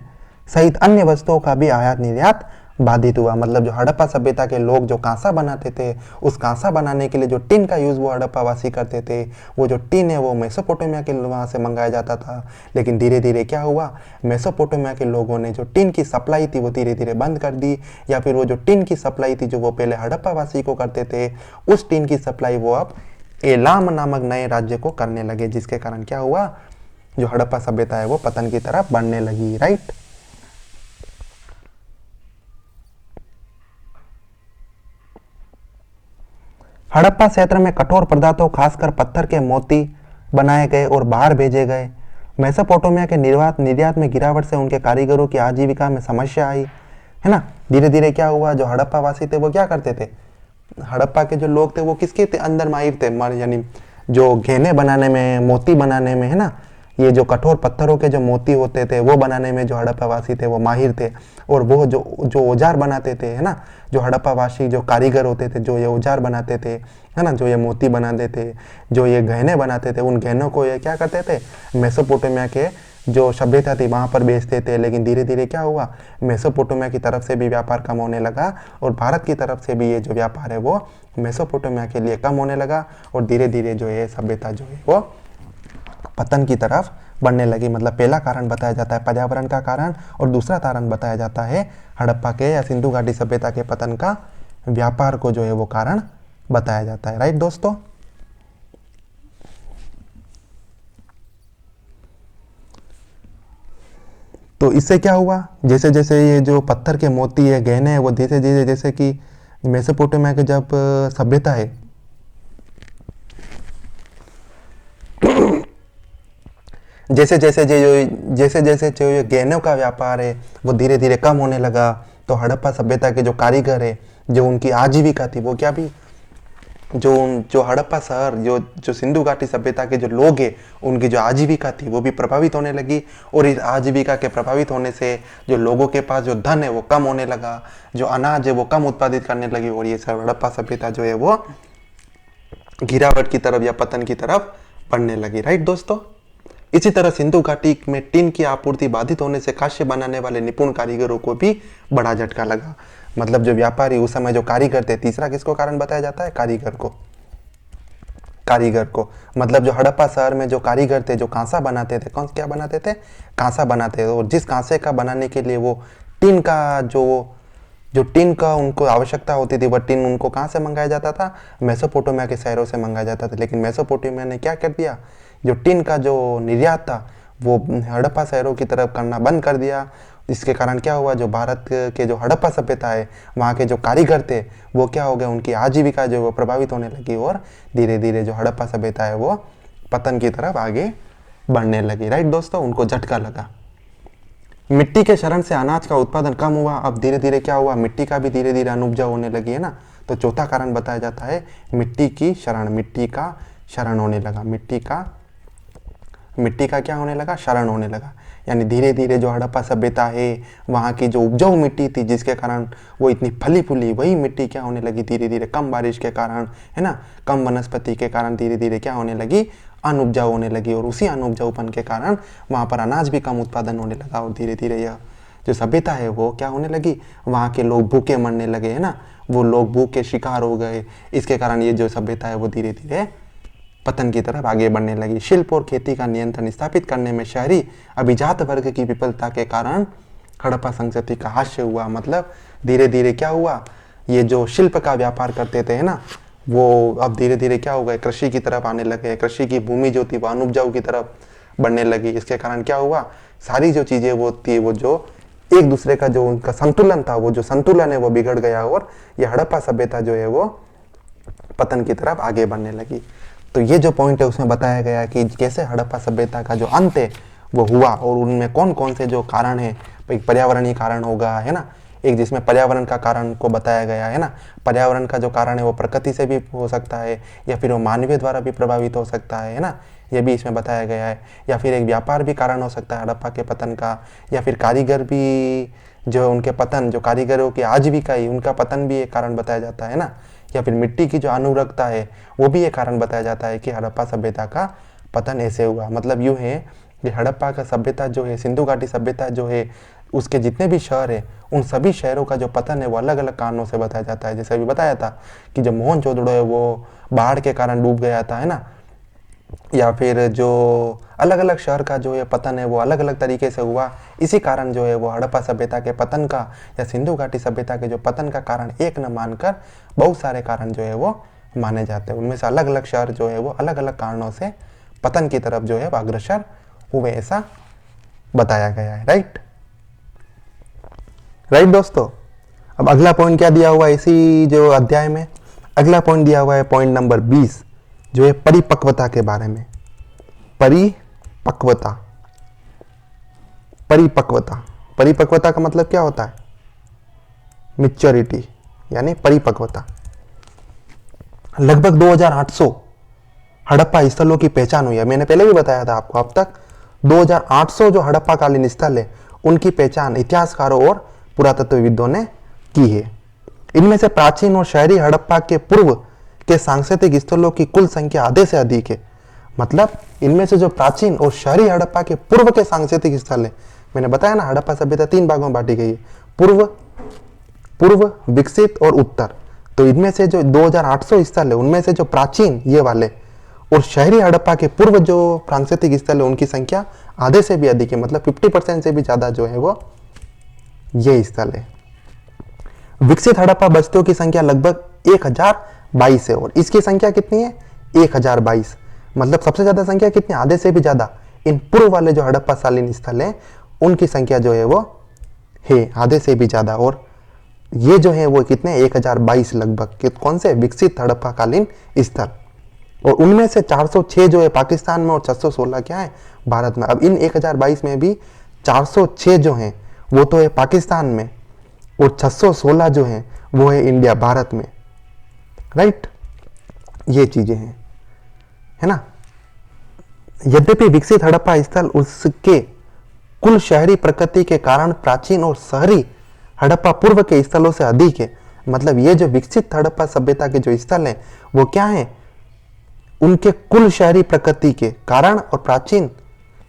सहित अन्य वस्तुओं का भी आयात निर्यात बाधित हुआ। मतलब जो हड़प्पा सभ्यता के लोग जो कांसा बनाते थे, उस कांसा बनाने के लिए जो टिन का यूज वो हड़प्पा वासी करते थे, वो जो टिन है वो मेसोपोटामिया के वहाँ से मंगाया जाता था। लेकिन धीरे धीरे क्या हुआ? मेसोपोटामिया के लोगों ने जो टिन की सप्लाई थी वो धीरे धीरे बंद कर दी, या फिर वो जो टिन की सप्लाई थी जो वो पहले हड़प्पा वासी को करते थे, उस टिन की सप्लाई वो अब एलाम नामक नए राज्य को करने लगे, जिसके कारण क्या हुआ? जो हड़प्पा सभ्यता है वो पतन की तरफ बढ़ने लगी, राइट। हड़प्पा क्षेत्र में कठोर पदार्थों, खासकर पत्थर के मोती बनाए गए और बाहर भेजे गए। मेसोपोटामिया के निर्यात में गिरावट से उनके कारीगरों की आजीविका में समस्या आई, है ना। धीरे धीरे क्या हुआ? जो हड़प्पा वासी थे वो क्या करते थे? हड़प्पा के जो लोग थे वो किसके थे? अंदर माहिर थे, यानी जो गहने बनाने में, मोती बनाने में, है ना, ये जो कठोर पत्थरों के जो मोती होते थे वो बनाने में जो हड़प्पावासी थे वो माहिर थे। और वो जो औजार बनाते थे, है ना, जो हड़प्पावासी जो कारीगर होते थे, जो ये औजार बनाते थे, है ना, जो ये मोती बनाते थे, जो ये गहने बनाते थे, उन गहनों को ये क्या करते थे? मेसोपोटामिया के जो सभ्यता थी वहाँ पर बेचते थे। लेकिन धीरे धीरे क्या हुआ? मेसोपोटामिया की तरफ से भी व्यापार कम होने लगा, और भारत की तरफ से भी ये जो व्यापार है वो मेसोपोटामिया के लिए कम होने लगा, और धीरे धीरे जो है सभ्यता जो है वो पतन की तरफ बढ़ने लगी। मतलब पहला कारण बताया जाता है पर्यावरण का कारण, और दूसरा कारण बताया जाता है हड़प्पा के या सिंधु घाटी सभ्यता के पतन का व्यापार को जो है वो कारण बताया जाता है, राइट दोस्तों। तो इससे क्या हुआ? जैसे जैसे ये जो पत्थर के मोती है, गहने हैं, वो धीरे धीरे, जैसे कि मेसोपोटामिया की जब सभ्यता है जैसे जैसे जो ये गहनों का व्यापार है वो धीरे धीरे कम होने लगा, तो हड़प्पा सभ्यता के जो कारीगर है, जो उनकी आजीविका थी वो क्या भी, जो हड़प्पा शहर, जो सिंधु घाटी सभ्यता के जो लोग हैं, उनकी जो आजीविका थी वो भी प्रभावित होने लगी। और इस आजीविका के प्रभावित होने से जो लोगों के पास जो धन है वो कम होने लगा, जो अनाज है वो कम उत्पादित करने लगी, और ये सब हड़प्पा सभ्यता जो है वो गिरावट की तरफ या पतन की तरफ बढ़ने लगी, राइट दोस्तों। इसी तरह सिंधु घाटी में टिन की आपूर्ति बाधित होने से कांस्य बनाने वाले निपुण कारीगरों को भी बड़ा झटका लगा। मतलब जो व्यापारी उस समय जो कारीगर थे, तीसरा किसको कारण बताया जाता है? कारीगर को। मतलब जो हड़प्पा शहर में जो कारीगर थे, जो कांसा बनाते थे, क्या बनाते थे? कांसा बनाते थे। और जिस कांसे का बनाने के लिए वो टिन का जो टिन का उनको आवश्यकता होती थी, वह टिन उनको कहाँ से मंगाया जाता था? मेसोपोटामिया के शहरों से मंगाया जाता था। लेकिन मेसोपोटामिया ने क्या कर दिया? जो टिन का जो निर्यात था वो हड़प्पा शहरों की तरफ करना बंद कर दिया। इसके कारण क्या हुआ? जो भारत के जो हड़प्पा सभ्यता है, वहाँ के जो कारीगर थे वो क्या हो गए? उनकी आजीविका जो वो प्रभावित होने लगी, और धीरे धीरे जो हड़प्पा सभ्यता है वो पतन की तरफ आगे बढ़ने लगी, राइट दोस्तों। उनको झटका लगा। मिट्टी के क्षरण से अनाज का उत्पादन कम हुआ। अब धीरे धीरे क्या हुआ? मिट्टी का भी धीरे धीरे अनुपजाऊ होने लगी, है ना। तो चौथा कारण बताया जाता है मिट्टी का क्षरण होने लगा। मिट्टी का क्या होने लगा? क्षरण होने लगा। यानी धीरे धीरे जो हड़प्पा सभ्यता है, वहाँ की जो उपजाऊ मिट्टी थी, जिसके कारण वो इतनी फली फूली, वही मिट्टी क्या होने लगी? धीरे धीरे कम बारिश के कारण, है ना, कम वनस्पति के कारण धीरे धीरे क्या होने लगी? अनउपजाऊ होने लगी। और उसी अनउपजाऊपन के कारण वहाँ पर अनाज भी कम उत्पादन होने लगा, और धीरे धीरे यह जो सभ्यता है वो क्या होने लगी? वहाँ के लोग भूखे मरने लगे, है ना, वो लोग भूख के शिकार हो गए। इसके कारण ये जो सभ्यता है वो धीरे धीरे पतन की तरफ आगे बढ़ने लगी। शिल्प और खेती का नियंत्रण स्थापित करने में शहरी अभिजात वर्ग की विफलता के कारण हड़प्पा संस्कृति का हास्य हुआ। मतलब धीरे धीरे क्या हुआ? ये जो शिल्प का व्यापार करते थे है ना, वो अब धीरे धीरे क्या हो गए, कृषि की तरफ आने लगे। कृषि की भूमि जो थी वो अनुपजाऊ की तरफ बढ़ने लगी। इसके कारण क्या हुआ, सारी जो चीजें वो थी, वो जो एक दूसरे का जो उनका संतुलन था, वो जो संतुलन है वो बिगड़ गया और ये हड़प्पा सभ्यता जो है वो पतन की तरफ आगे बढ़ने लगी। तो ये जो पॉइंट है उसमें बताया गया कि कैसे हड़प्पा सभ्यता का जो अंत है वो हुआ और उनमें कौन कौन से जो कारण है, एक पर्यावरणीय कारण होगा है ना, एक जिसमें पर्यावरण का कारण को बताया गया है ना। पर्यावरण का जो कारण है वो प्रकृति से भी हो सकता है या फिर वो मानवीय द्वारा भी प्रभावित हो सकता है ना, ये भी इसमें बताया गया है। या फिर एक व्यापार भी कारण हो सकता है हड़प्पा के पतन का, या फिर कारीगर भी जो उनके पतन, जो कारीगरों की आजीविका है उनका पतन भी एक कारण बताया जाता है ना। या फिर मिट्टी की जो अनुरक्ता है वो भी एक कारण बताया जाता है कि हड़प्पा सभ्यता का पतन ऐसे हुआ। मतलब यूँ है कि हड़प्पा का सभ्यता जो है, सिंधु घाटी सभ्यता जो है, उसके जितने भी शहर है उन सभी शहरों का जो पतन है वो अलग अलग कारणों से बताया जाता है। जैसे अभी बताया था कि जो मोहनजोदड़ो है वो बाढ़ के कारण डूब गया था है ना, या फिर जो अलग अलग शहर का जो है पतन है वो अलग अलग तरीके से हुआ। इसी कारण जो है वो हड़प्पा सभ्यता के पतन का या सिंधु घाटी सभ्यता के जो पतन का कारण एक न मानकर बहुत सारे कारण जो है वो माने जाते हैं। उनमें से अलग अलग शहर जो है वो अलग अलग कारणों से पतन की तरफ जो है वो अग्रसर हुए, ऐसा बताया गया है। राइट दोस्तों। अब अगला पॉइंट क्या दिया हुआ है इसी जो अध्याय में, अगला पॉइंट दिया हुआ है पॉइंट नंबर 20 जो है परिपक्वता के बारे में। परिपक्वता, परिपक्वता, परिपक्वता का मतलब क्या होता है, मैच्योरिटी यानी परिपक्वता। लगभग 2800 हड़प्पा स्थलों की पहचान हुई है। मैंने पहले भी बताया था आपको, अब तक 2800 जो हड़प्पा कालीन स्थल है उनकी पहचान इतिहासकारों और पुरातत्वविदों ने की है। इनमें से प्राचीन और शहरी हड़प्पा के पूर्व के सांस्कृतिक स्थलों की कुल संख्या आधे से अधिक है। मतलब इनमें से जो प्राचीन और शहरी हड़प्पा के पूर्व के सांस्कृतिक स्थल है, मैंने बताया ना हड़प्पा सभ्यता 3 भागों में बांटी गई है, पूर्व, विकसित और उत्तर। तो इनमें से जो 2800 स्थल है उनमें से जो प्राचीन ये वाले और शहरी हड़प्पा के पूर्व जो सांस्कृतिक स्थल है उनकी संख्या आधे से भी अधिक है। मतलब 50% से भी ज्यादा जो है वो ये स्थल है। विकसित हड़प्पा बस्तियों की संख्या लगभग 1022 है और इसकी संख्या कितनी है, 1022। मतलब सबसे ज्यादा संख्या कितनी, आधे से भी ज्यादा इन पूर्व वाले जो हड़प्पा कालीन स्थल है उनकी संख्या जो है वो है आधे से भी ज्यादा। और ये जो है वो कितने, 1022 लगभग, कौन से, विकसित हड़प्पा कालीन स्थल। और उनमें से 406 जो है पाकिस्तान में और 616 क्या है, भारत में। अब इन 1022 में भी 406 जो हैं वो तो है पाकिस्तान में और 616 जो हैं वो है इंडिया, भारत में। राइट, ये चीजें हैं, है ना। यद्यपि विकसित हड़प्पा स्थल उसके कुल शहरी प्रकृति के कारण प्राचीन और शहरी हड़प्पा पूर्व के स्थलों से अधिक है। मतलब ये जो विकसित हड़प्पा सभ्यता के जो स्थल हैं वो क्या हैं, उनके कुल शहरी प्रकृति के कारण और प्राचीन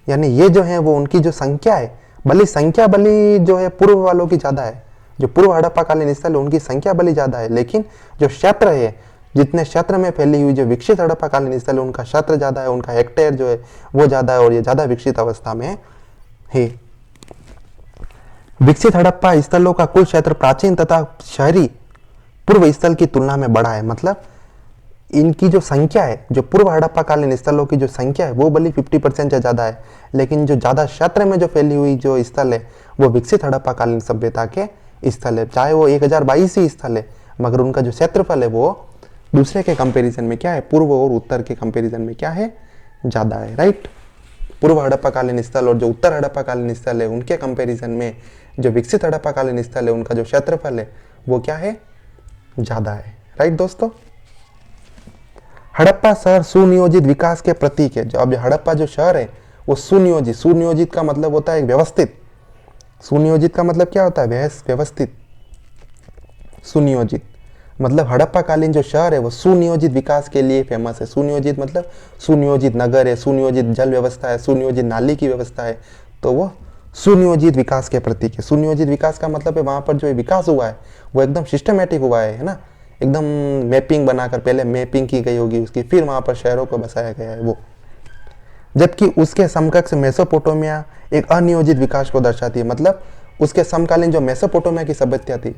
यानी ये जो है वो उनकी जो संख्या है, भली जो है पूर्व वालों की ज्यादा है। जो पूर्व हड़प्पा कालीन स्थल है उनकी संख्या भली ज्यादा है, लेकिन जो क्षेत्र है, जितने क्षेत्र में फैली हुई जो विकसित हड़प्पा कालीन स्थल है उनका क्षेत्र ज्यादा है, उनका हेक्टेयर जो है वो ज्यादा है और ये ज्यादा विकसित अवस्था में है। विकसित हड़प्पा स्थलों का कुल क्षेत्र प्राचीन तथा शहरी पूर्व स्थल की तुलना में बड़ा है। मतलब इनकी जो संख्या है, जो पूर्व हड़प्पा कालीन स्थलों की जो संख्या है वो भले 50% से ज्यादा है, लेकिन जो ज्यादा क्षेत्र में जो फैली हुई जो स्थल है वो विकसित हड़प्पा कालीन सभ्यता के स्थल है। चाहे वो 1022 ही स्थल है, मगर उनका जो क्षेत्रफल है वो दूसरे के कंपैरिजन में क्या है, पूर्व और उत्तर के कंपैरिजन में क्या है, ज्यादा है। राइट, पूर्व हड़प्पा कालीन स्थल और जो उत्तर हड़प्पा कालीन स्थल है उनके कंपैरिजन में जो विकसित हड़प्पा कालीन स्थल है उनका जो क्षेत्रफल है वो क्या है, ज्यादा है। राइट दोस्तों, हड़प्पा शहर सुनियोजित विकास के प्रतीक है। जो अब हड़प्पा जो शहर है वो सुनियोजित, सुनियोजित का मतलब होता है व्यवस्थित। सुनियोजित का मतलब क्या होता है, व्यवस्थित। सुनियोजित मतलब हड़प्पा कालीन जो शहर है वो सुनियोजित विकास के लिए फेमस है। सुनियोजित मतलब सुनियोजित नगर है, सुनियोजित जल व्यवस्था है, सुनियोजित नाली की व्यवस्था है, तो वो सुनियोजित विकास के प्रतीक है। सुनियोजित विकास का मतलब है वहां पर जो विकास हुआ है वो एकदम सिस्टमेटिक हुआ है ना, एकदम मैपिंग बनाकर, पहले मैपिंग की गई होगी उसकी, फिर वहां पर शहरों को बसाया गया है वो। जबकि उसके समकक्ष मेसोपोटामिया एक अनियोजित विकास को दर्शाती है। मतलब उसके समकालीन जो मेसोपोटामिया की सभ्यता थी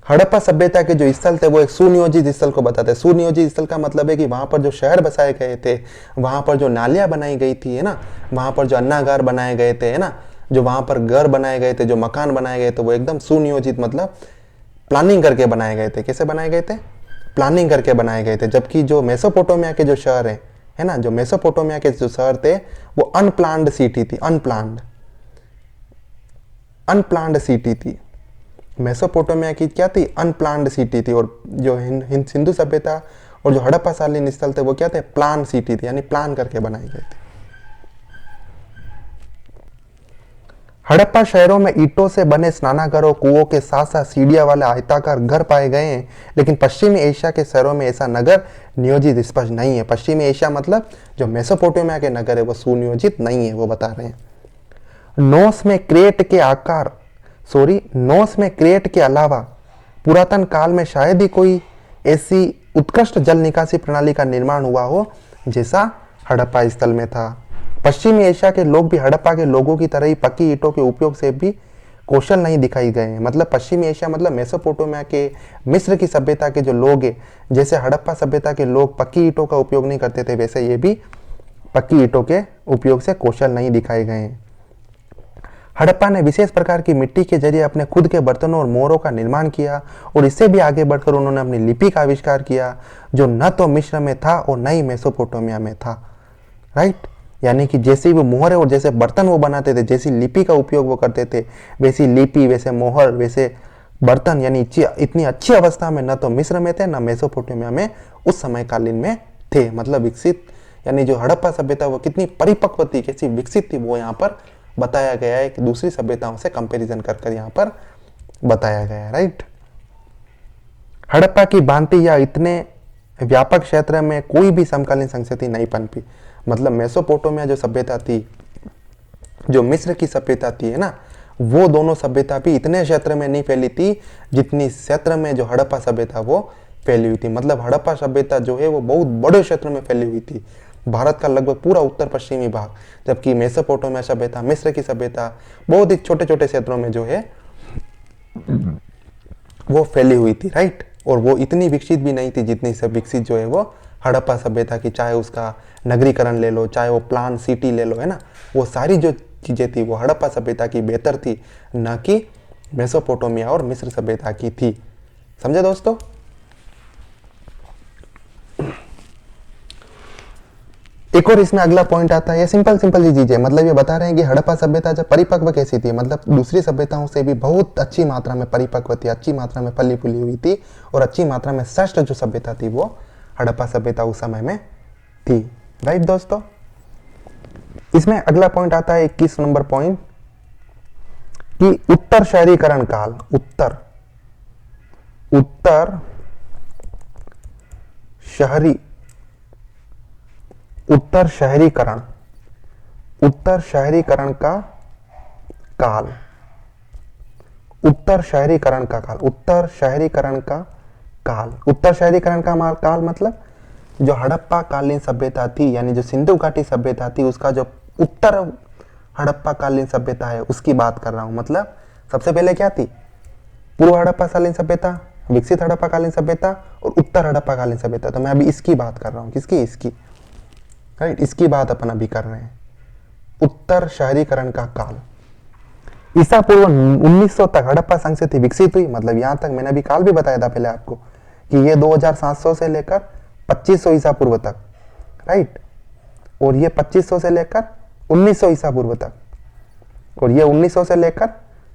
हड़प्पा सभ्यता के जो स्थल थे वो एक सुनियोजित स्थल को बताते हैं। सुनियोजित स्थल का मतलब है कि वहां पर जो शहर बसाए गए थे, वहां पर जो नालियां बनाई गई थी, है ना, वहां पर जो अन्नागार बनाए गए थे, है ना, जो वहां पर घर बनाए गए थे, जो मकान बनाए गए थे, वो एकदम सुनियोजित मतलब प्लानिंग करके बनाए गए थे। कैसे बनाए गए थे? प्लानिंग करके बनाए गए थे। जबकि जो मेसोपोटामिया के जो शहर है ना, जो मेसोपोटामिया के जो शहर थे वो अनप्लान्ड सिटी थी, अनप्लान्ड सिटी थी। मेसोपोटामिया की क्या थी? अनप्लान्ड सिटी थी। और जो सिंधु सभ्यता और जो हड़प्पा शालीन स्थल थे वो क्या थे? प्लान सिटी थी, यानी प्लान करके बनाए गए थे। हड़प्पा शहरों में ईंटों से बने स्नानागारों, कुओं के साथ साथ सीढ़ियां वाले आयताकार घर पाए गए हैं, लेकिन पश्चिमी एशिया के शहरों में ऐसा नगर नियोजित स्पष्ट नहीं है। पश्चिमी एशिया मतलब जो मेसोपोटामिया के नगर है वो सुनियोजित नहीं है, वो बता रहे हैं। नोस में क्रेट के अलावा पुरातन काल में शायद ही कोई ऐसी उत्कृष्ट जल निकासी प्रणाली का निर्माण हुआ हो जैसा हड़प्पा स्थल में था। पश्चिमी एशिया के लोग भी हड़प्पा के लोगों की तरह ही पक्की ईंटों के उपयोग से भी कौशल नहीं दिखाई गए हैं। मतलब पश्चिमी एशिया मतलब मेसोपोटामिया के, मिस्र की सभ्यता के जो लोग हैं, जैसे हड़प्पा सभ्यता के लोग पक्की ईंटों का उपयोग नहीं करते थे, वैसे ये भी पक्की ईंटों के उपयोग से कौशल नहीं दिखाए गए हैं। हड़प्पा ने विशेष प्रकार की मिट्टी के जरिए अपने खुद के बर्तनों और मोहरों का निर्माण किया, और इससे भी आगे बढ़कर उन्होंने अपनी लिपि का आविष्कार किया, जो न तो मिस्र में था और न ही मेसोपोटामिया में था। राइट, यानी कि जैसे वो मोहर और जैसे बर्तन वो बनाते थे, जैसी लिपि का उपयोग वो करते थे, वैसी लिपि, वैसे मोहर, वैसे बर्तन यानी इतनी अच्छी अवस्था में न तो मिस्र में थे न मेसोपोटामिया में उस समय कालीन में थे। मतलब विकसित, यानी जो हड़प्पा सभ्यता वो कितनी परिपक्व थी, कैसी विकसित थी, वो यहाँ पर बताया गया है कि दूसरी सभ्यताओं से कंपैरिजन कर यहाँ पर बताया गया है। राइट, हड़प्पा की भांति या इतने व्यापक क्षेत्र में कोई भी समकालीन संस्कृति नहीं पनपी। मतलब मेसोपोटामिया जो सभ्यता थी, जो मिस्र की सभ्यता थी, है ना, वो दोनों सभ्यता भी इतने क्षेत्र में नहीं फैली थी जितनी क्षेत्र में जो हड़प्पा सभ्यता वो फैली हुई थी। मतलब हड़प्पा सभ्यता जो है वो बहुत बड़े क्षेत्र में फैली हुई थी, भारत का लगभग पूरा उत्तर पश्चिमी भाग, जबकि मेसोपोटामिया सभ्यता, मिस्र की सभ्यता बहुत ही छोटे छोटे क्षेत्रों में जो है वो फैली हुई थी। राइट, और वो इतनी विकसित भी नहीं थी जितनी सब विकसित जो है वो हड़प्पा सभ्यता की, चाहे उसका नगरीकरण ले लो, चाहे वो प्लान सिटी ले लो, है ना, वो सारी जो चीजें थी वो हड़प्पा सभ्यता की बेहतर थी, न कि मेसोपोटामिया और मिस्र सभ्यता की थी। समझे दोस्तों? एक और इसमें अगला पॉइंट आता है, ये सिंपल सी चीजें, मतलब ये बता रहे हैं कि हड़प्पा सभ्यता जब परिपक्व कैसी थी, मतलब दूसरी सभ्यताओं से भी बहुत अच्छी मात्रा में परिपक्व थी, अच्छी मात्रा में फली फूली हुई थी, और अच्छी मात्रा में श्रेष्ठ जो सभ्यता थी वो हड़प्पा सभ्यता उस समय में थी। राइट दोस्तों, इसमें अगला पॉइंट आता है 21 नंबर पॉइंट, कि उत्तर शहरीकरण काल, उत्तर शहरीकरण का काल, उत्तर शहरीकरण का काल मतलब जो हड़प्पा कालीन सभ्यता थी, यानी जो सिंधु घाटी सभ्यता थी, उसका जो उत्तर हड़प्पा कालीन सभ्यता है उसकी बात कर रहा हूं। मतलब सबसे पहले क्या थी? पूर्व हड़प्पा कालीन सभ्यता, विकसित हड़प्पा कालीन सभ्यता और उत्तर हड़प्पा कालीन सभ्यता। तो मैं अभी इसकी बात कर रहा हूं। किसकी? इसकी। राइट, इसकी बात अपन अभी कर रहे हैं, उत्तर शहरीकरण का काल। ईसा पूर्व 1900 तक हड़प्पा संस्कृति विकसित हुई। मतलब यहां तक मैंने अभी काल भी बताया था पहले आपको कि ये 2700 से लेकर 2500 ईसा पूर्व तक, राइट, और ये 2500 से लेकर 1900 ईसा पूर्व तक, और ये 1900 से लेकर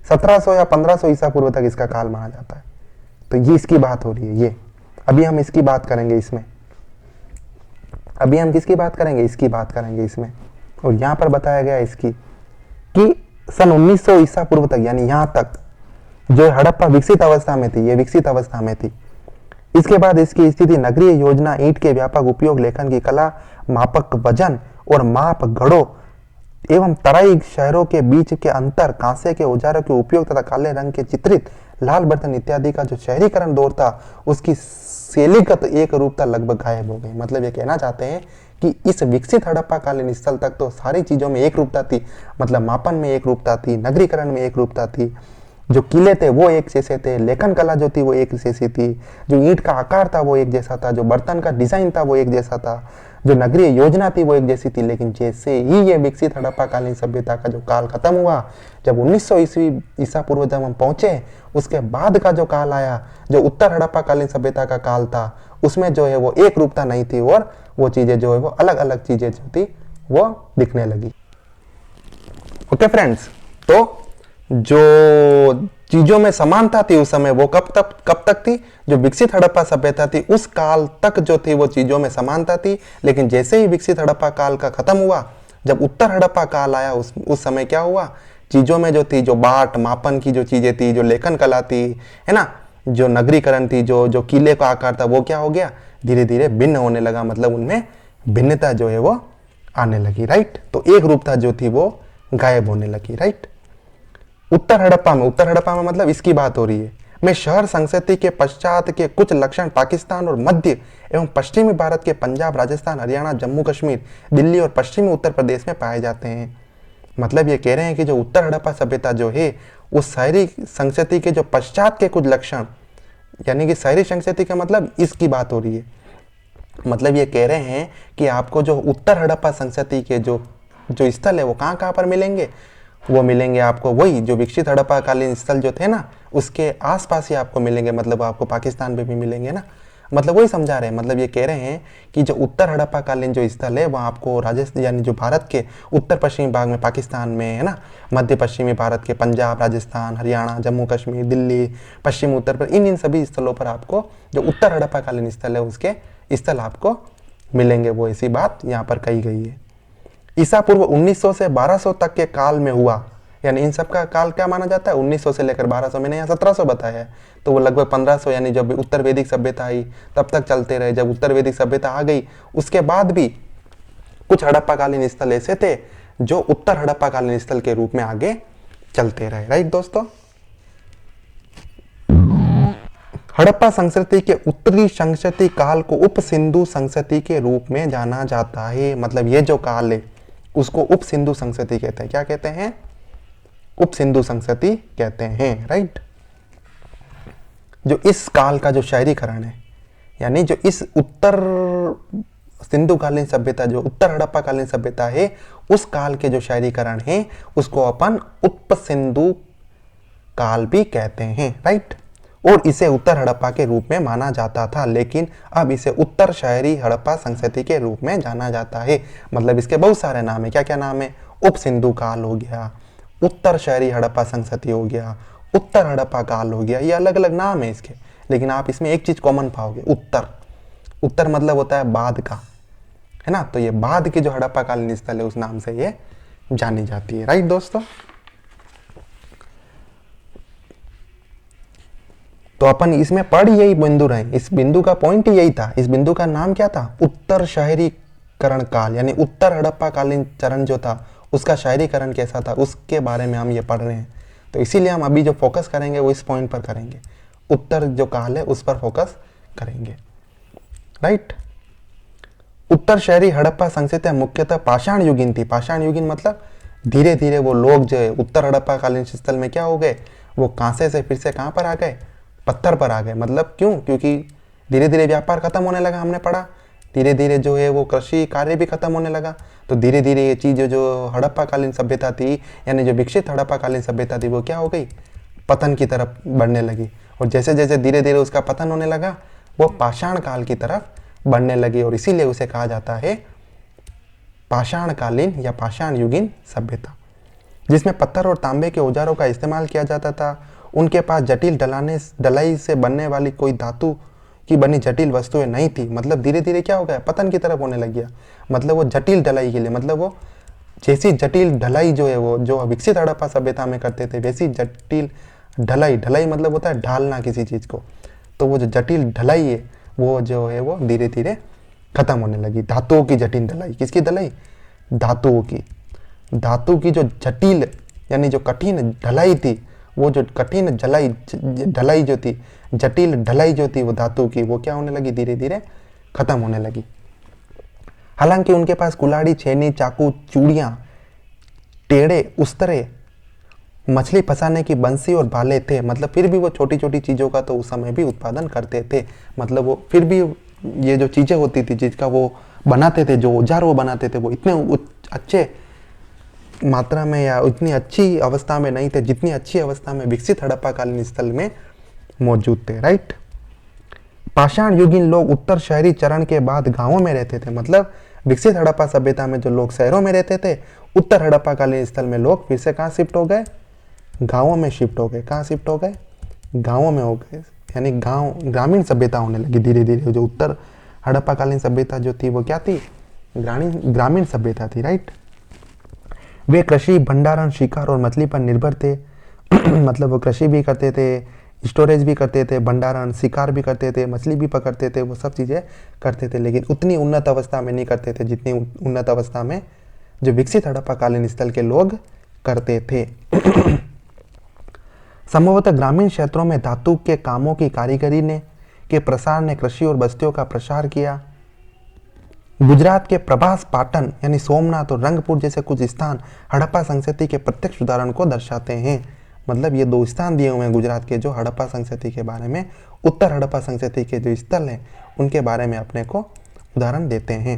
1700 या 1500 ईसा पूर्व तक इसका काल माना जाता है। तो ये इसकी बात हो रही है। ये अभी हम इसकी बात करेंगे इसमें, अभी हम किसकी बात करेंगे? इसकी बात करेंगे इसमें। और यहां पर बताया गया इसकी कि सन 1900 ईसा पूर्व तक, यानी यहां तक जो हड़प्पा विकसित अवस्था में थी, ये विकसित अवस्था में थी। इसके बाद इसकी स्थिति नगरीय योजना, ईंट के व्यापक उपयोग, लेखन की कला, मापक वजन और माप घड़ों एवं तराई शहरों के बीच के अंतर, कांसे के औजारों के उपयोग तथा काले रंग के चित्रित लाल बर्तन इत्यादि का जो शहरीकरण दौर था उसकी शैलीगत एक रूपता लगभग गायब हो गई। मतलब ये कहना चाहते हैं कि इस विकसित हड़प्पा कालीन स्थल तक तो सारी चीजों में एक रूपता थी, मतलब मापन में एक रूपता थी, नगरीकरण में एक रूपता थी, जो किले थे वो एक जैसे थे, लेखन कला जो थी वो एक जैसी थी, जो ईंट का आकार था वो एक जैसा था, जो बर्तन का डिजाइन था वो एक जैसा था, जो नगरीय योजना थी वो एक जैसी थी। लेकिन जैसे ही ये विकसित हड़प्पा कालीन सभ्यता का जो काल खत्म हुआ, जब 1900 ईस्वी ईसा पूर्व जब हम पहुंचे, उसके बाद का जो काल आया, जो उत्तर हड़प्पा कालीन सभ्यता का काल था, उसमें जो है वो एक रूपता नहीं थी और वो चीजें जो है वो अलग अलग चीजें जो थी वो दिखने लगी। ओके फ्रेंड्स, तो जो चीजों में समानता थी उस समय वो कब तक थी? जो विकसित हड़प्पा सभ्यता थी उस काल तक जो थी वो चीजों में समानता थी। लेकिन जैसे ही विकसित हड़प्पा काल का खत्म हुआ, जब उत्तर हड़प्पा काल आया, उस समय क्या हुआ? चीजों में जो थी, जो बाट मापन की जो चीजें थी, जो लेखन कला थी, है ना, जो नगरीकरण थी, जो किले का आकार था, वो क्या हो गया? धीरे धीरे भिन्न होने लगा। मतलब उनमें भिन्नता जो है वो आने लगी, राइट। तो एक रूपता जो थी वो गायब होने लगी, राइट। उत्तर हड़प्पा में मतलब इसकी बात हो रही है। में शहर संस्कृति के पश्चात के कुछ लक्षण पाकिस्तान और मध्य एवं पश्चिमी भारत के पंजाब, राजस्थान, हरियाणा, जम्मू कश्मीर, दिल्ली और पश्चिमी उत्तर प्रदेश में पाए जाते हैं। मतलब ये कह रहे हैं कि जो उत्तर हड़प्पा सभ्यता जो है, उस शहरी संस्कृति के जो पश्चात के कुछ लक्षण, यानी कि शहरी संस्कृति का मतलब इसकी बात हो रही है। मतलब ये कह रहे हैं कि आपको जो उत्तर हड़प्पा संस्कृति के जो स्थल है वो कहाँ पर मिलेंगे? वो मिलेंगे आपको वही जो विकसित हड़प्पा कालीन स्थल जो थे ना, उसके आसपास ही आपको मिलेंगे। मतलब आपको पाकिस्तान में भी मिलेंगे ना। मतलब वही समझा रहे हैं। मतलब ये कह रहे हैं कि जो उत्तर हड़प्पा कालीन जो स्थल है वहाँ आपको राजस्थान, यानी जो भारत के उत्तर पश्चिमी भाग में पाकिस्तान में है ना, मध्य पश्चिमी भारत के पंजाब, राजस्थान, हरियाणा, जम्मू कश्मीर, दिल्ली, पश्चिमी उत्तर प्रदेश, इन सभी स्थलों पर आपको जो उत्तर हड़प्पा कालीन स्थल है उसके स्थल आपको मिलेंगे। वो ऐसी बात यहाँ पर कही गई है। ईसा पूर्व 1900 से 1200 तक के काल में हुआ, यानी इन सब का काल क्या माना जाता है? 1900 से लेकर 1200, मैंने यहाँ 1700 बताया है, तो वो लगभग 1500, यानी जब उत्तर वैदिक सभ्यता आई तब तक चलते रहे। जब उत्तर वैदिक सभ्यता आ गई उसके बाद भी कुछ हड़प्पा कालीन स्थल ऐसे थे जो उत्तर हड़प्पा कालीन स्थल के रूप में आगे चलते रहे, राइट दोस्तों। हड़प्पा संस्कृति के उत्तरी संस्कृति काल को उप सिंधु संस्कृति के रूप में जाना जाता है। मतलब ये जो काल है उसको उप सिंधु संस्कृति कहते हैं। क्या कहते हैं? उप सिंधु संस्कृति कहते हैं, राइट। जो इस काल का जो शहरीकरण है, यानी जो इस उत्तर सिंधुकालीन सभ्यता, जो उत्तर हड़प्पा कालीन सभ्यता है, उस काल के जो शहरीकरण है उसको अपन उप सिंधु काल भी कहते हैं, राइट। और इसे उत्तर हड़प्पा के रूप में माना जाता था, लेकिन अब इसे उत्तर शहरी हड़प्पा संस्कृति के रूप में जाना जाता है। मतलब इसके बहुत सारे नाम है। क्या क्या नाम है? उप सिंधु काल हो गया, उत्तर शहरी हड़प्पा संस्कृति हो गया, उत्तर हड़प्पा काल हो गया। ये अलग अलग नाम है इसके, लेकिन आप इसमें एक चीज कॉमन पाओगे, उत्तर। उत्तर मतलब होता है बाद का, है ना। तो ये बाद की जो हड़प्पा कालीन स्थल है उस नाम से ये जानी जाती है, राइट दोस्तों। तो अपन इसमें पढ़ यही बिंदु रहे, इस बिंदु का पॉइंट यही था। इस बिंदु का नाम क्या था? उत्तर शहरीकरण काल, यानी उत्तर हड़प्पा कालीन चरण जो था उसका शहरीकरण कैसा था उसके बारे में हम ये पढ़ रहे हैं। तो इसीलिए हम अभी जो फोकस करेंगे वो इस पॉइंट पर करेंगे, उत्तर जो काल है उस पर फोकस करेंगे, राइट। उत्तर शहरी हड़प्पा संस्कृति मुख्यतः पाषाण युगीन थी। पाषाण युगीन मतलब धीरे धीरे वो लोग जो है उत्तर हड़प्पा कालीन स्थल में क्या हो गए? वो कांसे से फिर से कहाँ पर आ गए? पत्थर पर आ गए। मतलब क्यों? क्योंकि धीरे धीरे व्यापार खत्म होने लगा, हमने पढ़ा। धीरे धीरे जो है वो कृषि कार्य भी खत्म होने लगा। तो धीरे धीरे ये चीज जो हड़प्पा कालीन सभ्यता थी, यानी जो विकसित हड़प्पा कालीन सभ्यता थी, वो क्या हो गई? पतन की तरफ बढ़ने लगी। और जैसे जैसे धीरे धीरे उसका पतन होने लगा वो पाषाण काल की तरफ बढ़ने लगी, और इसीलिए उसे कहा जाता है पाषाण कालीन या पाषाण युगीन सभ्यता। जिसमें पत्थर और तांबे के औजारों का इस्तेमाल किया जाता था। उनके पास जटिल ढलाई से बनने वाली कोई धातु की बनी जटिल वस्तुएं नहीं थी। मतलब धीरे धीरे क्या हो गया? पतन की तरफ होने लग गया। मतलब वो जटिल ढलाई के लिए, मतलब वो जैसी जटिल ढलाई जो है वो जो विकसित हड़प्पा सभ्यता में करते थे वैसी जटिल ढलाई, ढलाई मतलब होता है ढालना किसी चीज को। तो वो जो जटिल ढलाई है वो जो है वो धीरे धीरे खत्म होने लगी। धातुओं की जटिल ढलाई, किसकी ढलाई? धातुओं की। धातु की जो जटिल यानी जो कठिन ढलाई थी, वो जो कठिन ढलाई जो थी, जटिल ढलाई जो थी वो धातु की, वो क्या होने लगी? धीरे धीरे खत्म होने लगी। हालांकि उनके पास कुल्हाड़ी, छेनी, चाकू, चूड़ियां, टेढ़े, उस्तरे मछली फंसाने की बंसी और भाले थे, मतलब फिर भी वो छोटी छोटी चीज़ों का तो उस समय भी उत्पादन करते थे। मतलब वो फिर भी ये जो चीज़ें होती थी जिसका वो बनाते थे, जो औजार वो बनाते थे, वो इतने अच्छे मात्रा में या उतनी अच्छी अवस्था में नहीं थे जितनी अच्छी अवस्था में विकसित हड़प्पाकालीन स्थल में मौजूद थे। राइट। पाषाण युगीन लोग उत्तर शहरी चरण के बाद गांवों में रहते थे। मतलब विकसित हड़प्पा सभ्यता में जो लोग शहरों में रहते थे, उत्तर हड़प्पाकालीन स्थल में लोग फिर से कहाँ शिफ्ट हो गए? गांवों में शिफ्ट हो गए। कहाँ शिफ्ट हो गए? गांवों में हो गए। यानी गांव ग्रामीण सभ्यता होने लगी धीरे धीरे। जो उत्तर हड़प्पाकालीन सभ्यता जो थी वो क्या थी? ग्रामीण सभ्यता थी। राइट। वे कृषि, भंडारण, शिकार और मछली पर निर्भर थे। मतलब वो कृषि भी करते थे, स्टोरेज भी करते थे, भंडारण, शिकार भी करते थे, मछली भी पकड़ते थे, वो सब चीज़ें करते थे, लेकिन उतनी उन्नत अवस्था में नहीं करते थे जितनी उन्नत अवस्था में जो विकसित हड़प्पाकालीन स्थल के लोग करते थे। संभवतः ग्रामीण क्षेत्रों में धातु के कामों की कारीगरी ने के प्रसार ने कृषि और बस्तियों का प्रसार किया। गुजरात के प्रभास, पाटन यानी सोमनाथ और रंगपुर जैसे कुछ स्थान हड़प्पा संस्कृति के प्रत्यक्ष उदाहरण को दर्शाते हैं। मतलब ये दो स्थान दिए हुए हैं गुजरात के जो हड़प्पा संस्कृति के बारे में, उत्तर हड़प्पा संस्कृति के जो स्थल हैं उनके बारे में अपने को उदाहरण देते हैं।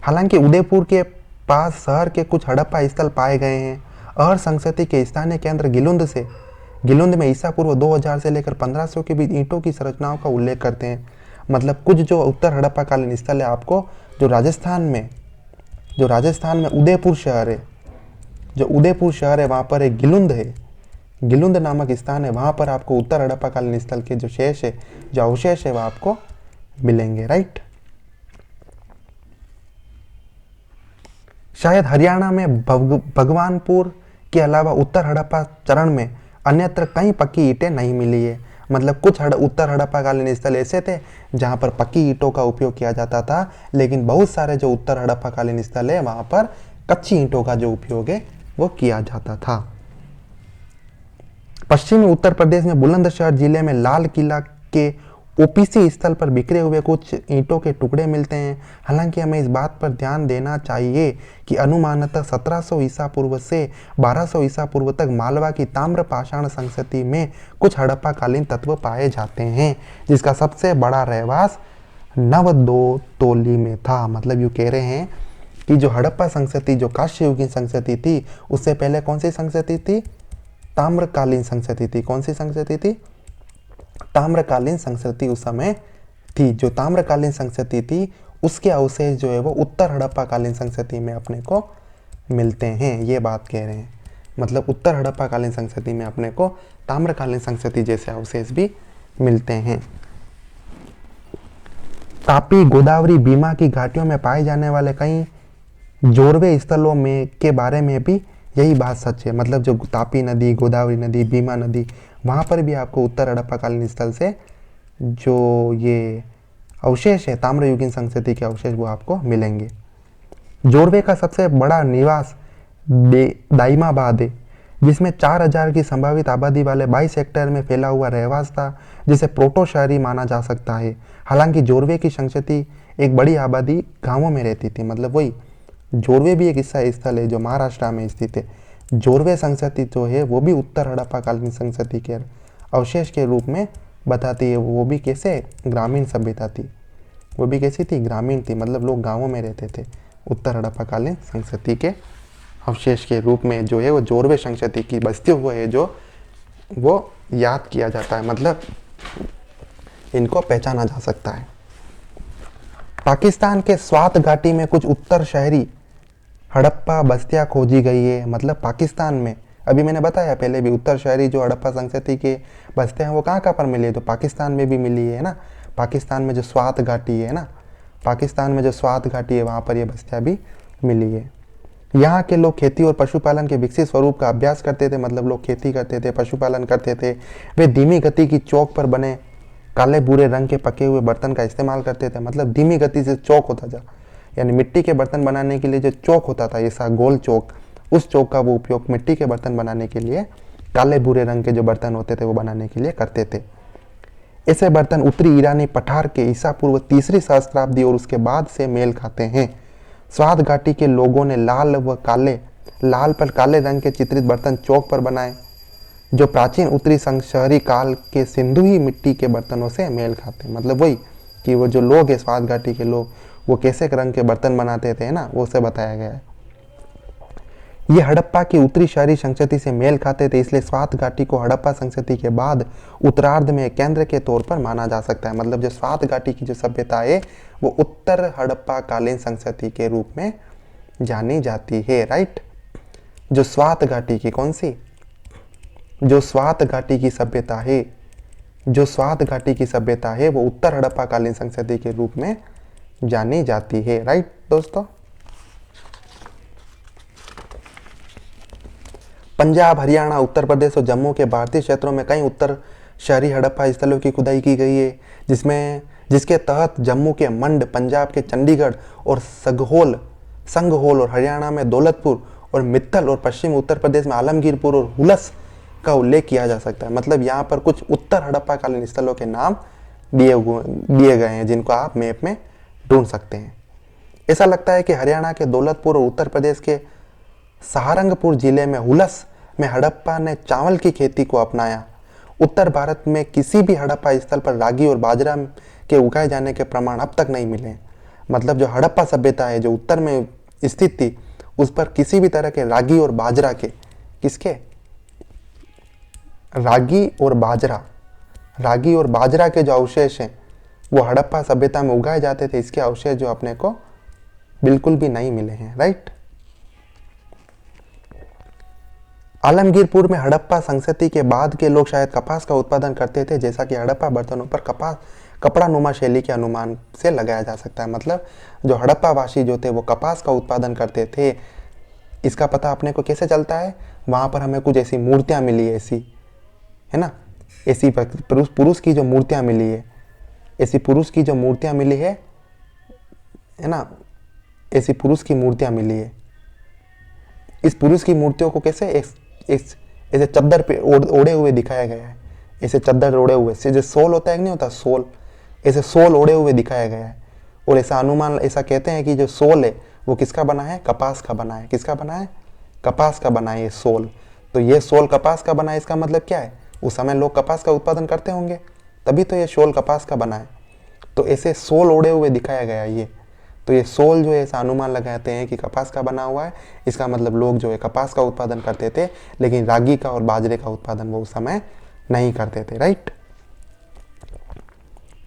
हालांकि उदयपुर के पास शहर के कुछ हड़प्पा स्थल पाए गए हैं। अहर संस्कृति के स्थानीय केंद्र गिलुंद में ईसा पूर्व 2000 से लेकर 1500 के बीच ईंटों की संरचनाओं का उल्लेख करते हैं। मतलब कुछ जो उत्तर हड़प्पाकालीन स्थल है आपको जो राजस्थान में उदयपुर शहर है, जो उदयपुर शहर है वहाँ पर एक गिलुंद है, गिलुंद नामक स्थान है, वहाँ पर आपको उत्तर हड़प्पाकालीन स्थल के जो शेष है, जो अवशेष है वह आपको मिलेंगे। राइट। शायद हरियाणा में भगवानपुर के अलावा उत्तर हड़प्पा चरण में अन्यत्र कहीं पक्की ईंटें नहीं मिली है। मतलब कुछ उत्तर हड़प्पाकालीन स्थल ऐसे थे जहाँ पर पक्की ईंटों का उपयोग किया जाता था, लेकिन बहुत सारे जो उत्तर हड़प्पाकालीन स्थल है वहाँ पर कच्ची ईंटों का जो उपयोग है वो किया जाता था। पश्चिमी उत्तर प्रदेश में बुलंदशहर जिले में लाल किला के ओपीसी स्थल पर बिखरे हुए कुछ ईंटों के टुकड़े मिलते हैं। हालांकि हमें इस बात पर ध्यान देना चाहिए कि अनुमानतः 1700 ईसा पूर्व से 1200 ईसा पूर्व तक मालवा की ताम्र पाषाण संस्कृति में कुछ हड़प्पाकालीन तत्व पाए जाते हैं, जिसका सबसे बड़ा रहवास नवदोतोली में था। मतलब यूँ कह रहे हैं कि जो हड़प्पा संस्कृति, जो कांस्य युगीन संस्कृति थी, उससे पहले कौन सी संस्कृति थी? ताम्रकालीन संस्कृति थी। कौन सी संस्कृति थी? ताम्रकालीन संस्कृति उस समय थी। जो ताम्रकालीन संस्कृति थी उसके अवशेष जो है वो उत्तर हड़प्पाकालीन संस्कृति में अपने को मिलते हैं, ये बात कह रहे हैं। मतलब उत्तर हड़प्पाकालीन संस्कृति में अपने को ताम्रकालीन संस्कृति जैसे अवशेष भी मिलते हैं। तापी, गोदावरी, भीमा की घाटियों में पाए जाने वाले कई जोरवे स्थलों में के बारे में भी यही बात सच है। मतलब जो तापी नदी, गोदावरी नदी, भीमा नदी, वहाँ पर भी आपको उत्तर हड़प्पाकालीन स्थल से जो ये अवशेष है, ताम्रयुगीन संस्कृति के अवशेष, वो आपको मिलेंगे। जोरवे का सबसे बड़ा निवास दाइमाबाद है, जिसमें 4000 की संभावित आबादी वाले 22 हेक्टेयर में फैला हुआ रहवास था, जिसे प्रोटो शहरी माना जा सकता है। हालांकि जोरवे की संस्कृति एक बड़ी आबादी गाँवों में रहती थी। मतलब वही जोरवे भी एक ऐसा स्थल है जो महाराष्ट्र में स्थित है। जोरवे संस्कृति जो है वो भी उत्तर हड़प्पाकालीन संस्कृति के अवशेष के रूप में बताती है। वो भी कैसे? ग्रामीण सभ्यता थी। वो भी कैसी थी? ग्रामीण थी। मतलब लोग गाँवों में रहते थे। उत्तर हड़प्पाकालीन संस्कृति के अवशेष के रूप में जो है वो जोरवे संस्कृति की बस्ती हुआ है जो वो याद किया जाता है। मतलब इनको पहचाना जा सकता है। पाकिस्तान के स्वात घाटी में कुछ उत्तर शहरी हड़प्पा बस्तियां खोजी गई है। मतलब पाकिस्तान में, अभी मैंने बताया पहले भी, उत्तर शहरी जो हड़प्पा संस्कृति के बस्तियां हैं वो कहाँ कहाँ पर मिली है? तो पाकिस्तान में भी मिली है ना। पाकिस्तान में जो स्वात घाटी है ना, पाकिस्तान में जो स्वात घाटी है वहाँ पर ये बस्तियां भी मिली है। यहाँ के लोग खेती और पशुपालन के विकसित स्वरूप का अभ्यास करते थे। मतलब लोग खेती करते थे, पशुपालन करते थे। वे धीमी गति की चौक पर बने काले भूरे रंग के पके हुए बर्तन का इस्तेमाल करते थे। मतलब धीमी गति से चौक होता था, यानी मिट्टी के बर्तन बनाने के लिए जो चौक होता था, ऐसा गोल चौक, उस चौक का वो उपयोग मिट्टी के बर्तन बनाने के लिए, काले भूरे रंग के जो बर्तन होते थे वो बनाने के लिए करते थे। ऐसे बर्तन उत्तरी ईरानी पठार के ईसा पूर्व 3री सहस्त्राब्दी और उसके बाद से मेल खाते हैं। स्वात घाटी के लोगों ने लाल व काले लाल पर काले रंग के चित्रित बर्तन चौक पर बनाए जो प्राचीन उत्तरी शहरी काल के सिंधुई मिट्टी के बर्तनों से मेल खाते हैं। मतलब वही कि वो जो लोग है स्वात घाटी के लोग वो कैसे रंग के बर्तन बनाते थे ना, वो उसे बताया गया है। ये हड़प्पा की उत्तरी शहरी संस्कृति से मेल खाते थे, इसलिए स्वात घाटी को हड़प्पा संस्कृति के बाद उत्तरार्ध में केंद्र के तौर पर माना जा सकता है। मतलब जो स्वात घाटी की जो सभ्यता है वो उत्तर हड़प्पा कालीन संस्कृति के रूप में जानी जाती है, राइट। जो स्वात घाटी की कौन सी, जो स्वात घाटी की सभ्यता है, जो स्वात घाटी की सभ्यता है वो उत्तर हड़प्पा कालीन संस्कृति के रूप में जानी जाती है, राइट दोस्तों। पंजाब, हरियाणा, उत्तर प्रदेश और जम्मू के भारतीय क्षेत्रों में कई उत्तर शहरी हड़प्पा स्थलों की खुदाई की गई है, जिसके तहत जम्मू के मंड, पंजाब के चंडीगढ़ और संघहोल और हरियाणा में दौलतपुर और मित्तल और पश्चिम उत्तर प्रदेश में आलमगीरपुर और हुलस का उल्लेख किया जा सकता है। मतलब यहाँ पर कुछ उत्तर हड़प्पा कालीन स्थलों के नाम दिए गए हैं जिनको आप मैप में ढूंढ सकते हैं। ऐसा लगता है कि हरियाणा के दौलतपुर और उत्तर प्रदेश के सहारनपुर जिले में हुलस में हड़प्पा ने चावल की खेती को अपनाया। उत्तर भारत में किसी भी हड़प्पा स्थल पर रागी और बाजरा के उगाए जाने के प्रमाण अब तक नहीं मिले। मतलब जो हड़प्पा सभ्यता है जो उत्तर में स्थित थी उस पर किसी भी तरह के रागी और बाजरा के रागी और बाजरा के जो अवशेष हैं वो हड़प्पा सभ्यता में उगाए जाते थे, इसके अवशेष जो अपने को बिल्कुल भी नहीं मिले हैं, राइट। आलमगीरपुर में हड़प्पा संस्कृति के बाद के लोग शायद कपास का उत्पादन करते थे, जैसा कि हड़प्पा बर्तनों पर कपड़ा नुमा शैली के अनुमान से लगाया जा सकता है। मतलब जो हड़प्पा वासी जो थे वो कपास का उत्पादन करते थे। इसका पता अपने को कैसे चलता है, वहां पर हमें कुछ ऐसी मूर्तियां मिली है, ऐसी है ना, ऐसी पुरुष की जो मूर्तियां मिली है, ऐसी पुरुष की जो मूर्तियां मिली है ना, ऐसी पुरुष की मूर्तियां मिली है। इस पुरुष की मूर्तियों को कैसे ऐसे चद्दर पे ओढ़े हुए दिखाया गया है, ऐसे चद्दर ओढ़े हुए, से जो सोल होता है नहीं होता सोल, ऐसे सोल ओढ़े हुए दिखाया गया है। और ऐसा अनुमान, ऐसा कहते हैं कि जो सोल है वो किसका बना है, कपास का बना है। किसका बना है, कपास का बना है ये सोल। तो ये सोल कपास का बना है, इसका मतलब क्या है, उस समय लोग कपास का उत्पादन करते होंगे, तभी तो ये सोल कपास का बना है। तो ऐसे सोल ओढ़े हुए दिखाया गया ये। तो ये सोल जो है ऐसा अनुमान लगाते हैं कि कपास का बना हुआ है, इसका मतलब लोग जो है कपास का उत्पादन करते थे, लेकिन रागी का और बाजरे का उत्पादन वो उस समय नहीं करते थे, राइट।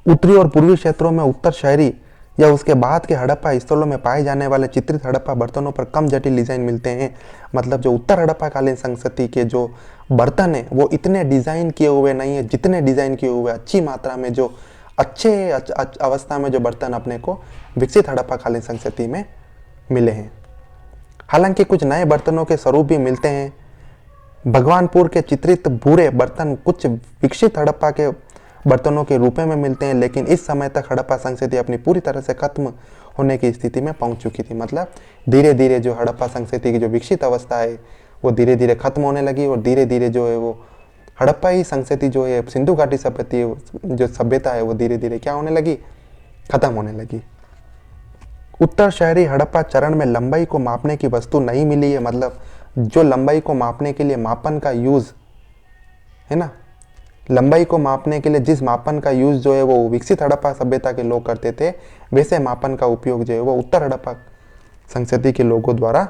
उत्तरी और पूर्वी क्षेत्रों में उत्तर शहरी या उसके बाद के हड़प्पा स्थलों में पाए जाने वाले चित्रित हड़प्पा बर्तनों पर कम जटिल डिजाइन मिलते हैं। मतलब जो उत्तर हड़प्पा कालीन संस्कृति के जो बर्तन है वो इतने डिजाइन किए हुए नहीं है, जितने डिजाइन किए हुए अच्छी मात्रा में जो अच्छे अवस्था में जो बर्तन अपने को विकसित हड़प्पा कालीन संस्कृति में मिले हैं। हालांकि कुछ नए बर्तनों के स्वरूप भी मिलते हैं। भगवानपुर के चित्रित भूरे बर्तन कुछ विकसित हड़प्पा के बर्तनों के रूप में मिलते हैं, लेकिन इस समय तक हड़प्पा संस्कृति अपनी पूरी तरह से खत्म होने की स्थिति में पहुंच चुकी थी। मतलब धीरे धीरे जो हड़प्पा संस्कृति की जो विकसित अवस्था है वो धीरे धीरे खत्म होने लगी और धीरे धीरे जो है वो हड़प्पा ही संस्कृति जो है सिंधु घाटी जो सभ्यता है वो धीरे धीरे क्या होने लगी, खत्म होने लगी। उत्तर शहरी हड़प्पा चरण में लंबाई को मापने की वस्तु नहीं मिली है। मतलब जो लंबाई को मापने के लिए मापन का यूज है ना, लंबाई को मापने के लिए जिस मापन का यूज जो है वो विकसित हड़प्पा सभ्यता के लोग करते थे, वैसे मापन का उपयोग जो है वो उत्तर हड़प्पा संस्कृति के लोगों द्वारा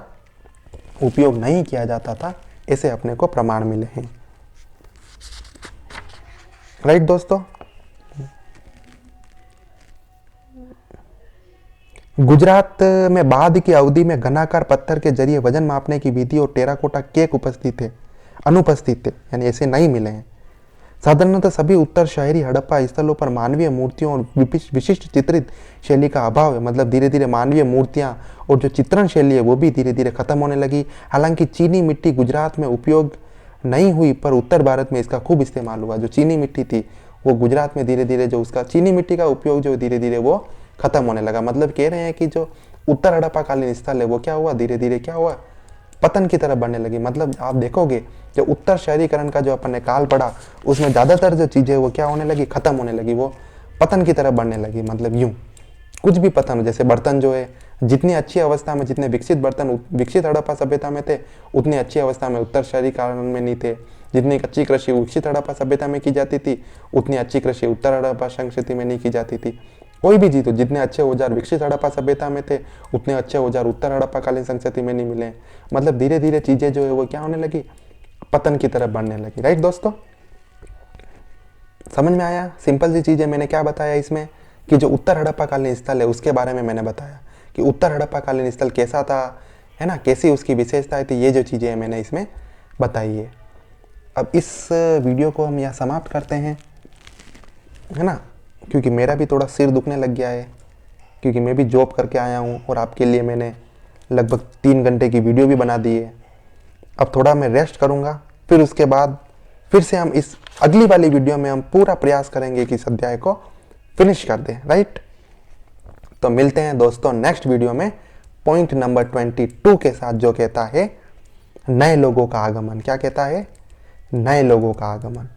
उपयोग नहीं किया जाता था, ऐसे अपने को प्रमाण मिले हैं, राइट दोस्तों। गुजरात में बाद की अवधि में घनाकार पत्थर के जरिए वजन मापने की विधि और टेराकोटा केक अनुपस्थित थे, यानी ऐसे नहीं मिले हैं। साधारणतः सभी उत्तर शहरी हड़प्पा स्थलों पर मानवीय मूर्तियों और विशिष्ट चित्रित शैली का अभाव है। मतलब धीरे धीरे मानवीय मूर्तियां और जो चित्रण शैली है वो भी धीरे धीरे खत्म होने लगी। हालांकि चीनी मिट्टी गुजरात में उपयोग नहीं हुई, पर उत्तर भारत में इसका खूब इस्तेमाल हुआ। जो चीनी मिट्टी थी वो गुजरात में धीरे धीरे जो उसका चीनी मिट्टी का उपयोग जो धीरे धीरे वो खत्म होने लगा। मतलब कह रहे हैं कि जो उत्तर हड़प्पा कालीन स्थल है वो क्या हुआ, धीरे धीरे क्या हुआ, पतन की तरफ बढ़ने लगी। मतलब आप देखोगे जो उत्तर शहरीकरण का जो अपन ने काल पड़ा उसमें ज्यादातर जो चीजें वो क्या होने लगी, खत्म होने लगी, वो पतन की तरफ बढ़ने लगी। मतलब यूं कुछ भी पता नहीं, जैसे बर्तन जो है जितनी अच्छी अवस्था में, जितने विकसित बर्तन विकसित हड़प्पा सभ्यता में थे उतनी अच्छी अवस्था में उत्तर शहरी काल में नहीं थे। जितनी अच्छी कृषि विकसित हड़प्पा सभ्यता में की जाती थी उतनी अच्छी कृषि उत्तर हड़प्पा संस्कृति में नहीं की जाती थी। कोई भी चीज हो, जितने अच्छे औजार विकसित हड़प्पा सभ्यता में थे उतने अच्छे औजार उत्तर हड़प्पा कालीन संस्कृति में नहीं मिले। मतलब धीरे धीरे चीजें जो है वो क्या होने लगी, पतन की तरफ बढ़ने लगी। राइट दोस्तों, समझ में आया? सिंपल सी चीजें मैंने क्या बताया इसमें कि जो उत्तर हड़प्पा कालीन स्थल है उसके बारे में मैंने बताया कि उत्तर हड़प्पा कालीन स्थल कैसा था, है ना, कैसी उसकी विशेषताएं थी, ये जो चीजें हैं मैंने इसमें बताई है। अब इस वीडियो को हम यहाँ समाप्त करते हैं, है ना, क्योंकि मेरा भी थोड़ा सिर दुखने लग गया है, क्योंकि मैं भी जॉब करके आया हूँ और आपके लिए मैंने लगभग 3 घंटे की वीडियो भी बना दी है। अब थोड़ा मैं रेस्ट करूँगा, फिर उसके बाद फिर से हम इस अगली वाली वीडियो में हम पूरा प्रयास करेंगे कि इस अध्याय को फिनिश कर दें। राइट, तो मिलते हैं दोस्तों नेक्स्ट वीडियो में पॉइंट नंबर 22 के साथ, जो कहता है नए लोगों का आगमन। क्या कहता है? नए लोगों का आगमन।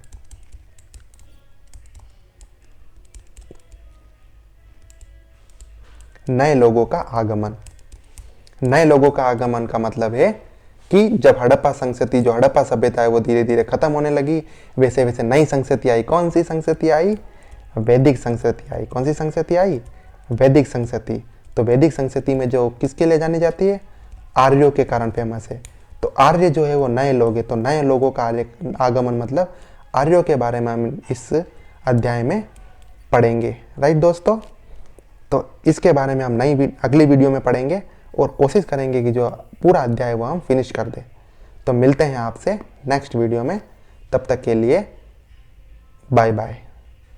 नए लोगों का आगमन। नए लोगों का आगमन का मतलब है कि जब हड़प्पा संस्कृति, जो हड़प्पा सभ्यता है वो धीरे धीरे खत्म होने लगी, वैसे वैसे नई संस्कृति आई। कौन सी संस्कृति आई? वैदिक संस्कृति आई। कौन सी संस्कृति आई? वैदिक संस्कृति। तो वैदिक संस्कृति में जो किसके लिए जानी जाती है? आर्यों के कारण फेमस है। तो आर्य जो है वो नए लोग हैं। तो नए लोगों का आगमन मतलब आर्यों के बारे में हम इस अध्याय में पढ़ेंगे। राइट दोस्तों, तो इसके बारे में हम अगली वीडियो में पढ़ेंगे और कोशिश करेंगे कि जो पूरा अध्याय वो हम फिनिश कर दें। तो मिलते हैं आपसे नेक्स्ट वीडियो में, तब तक के लिए बाय बाय।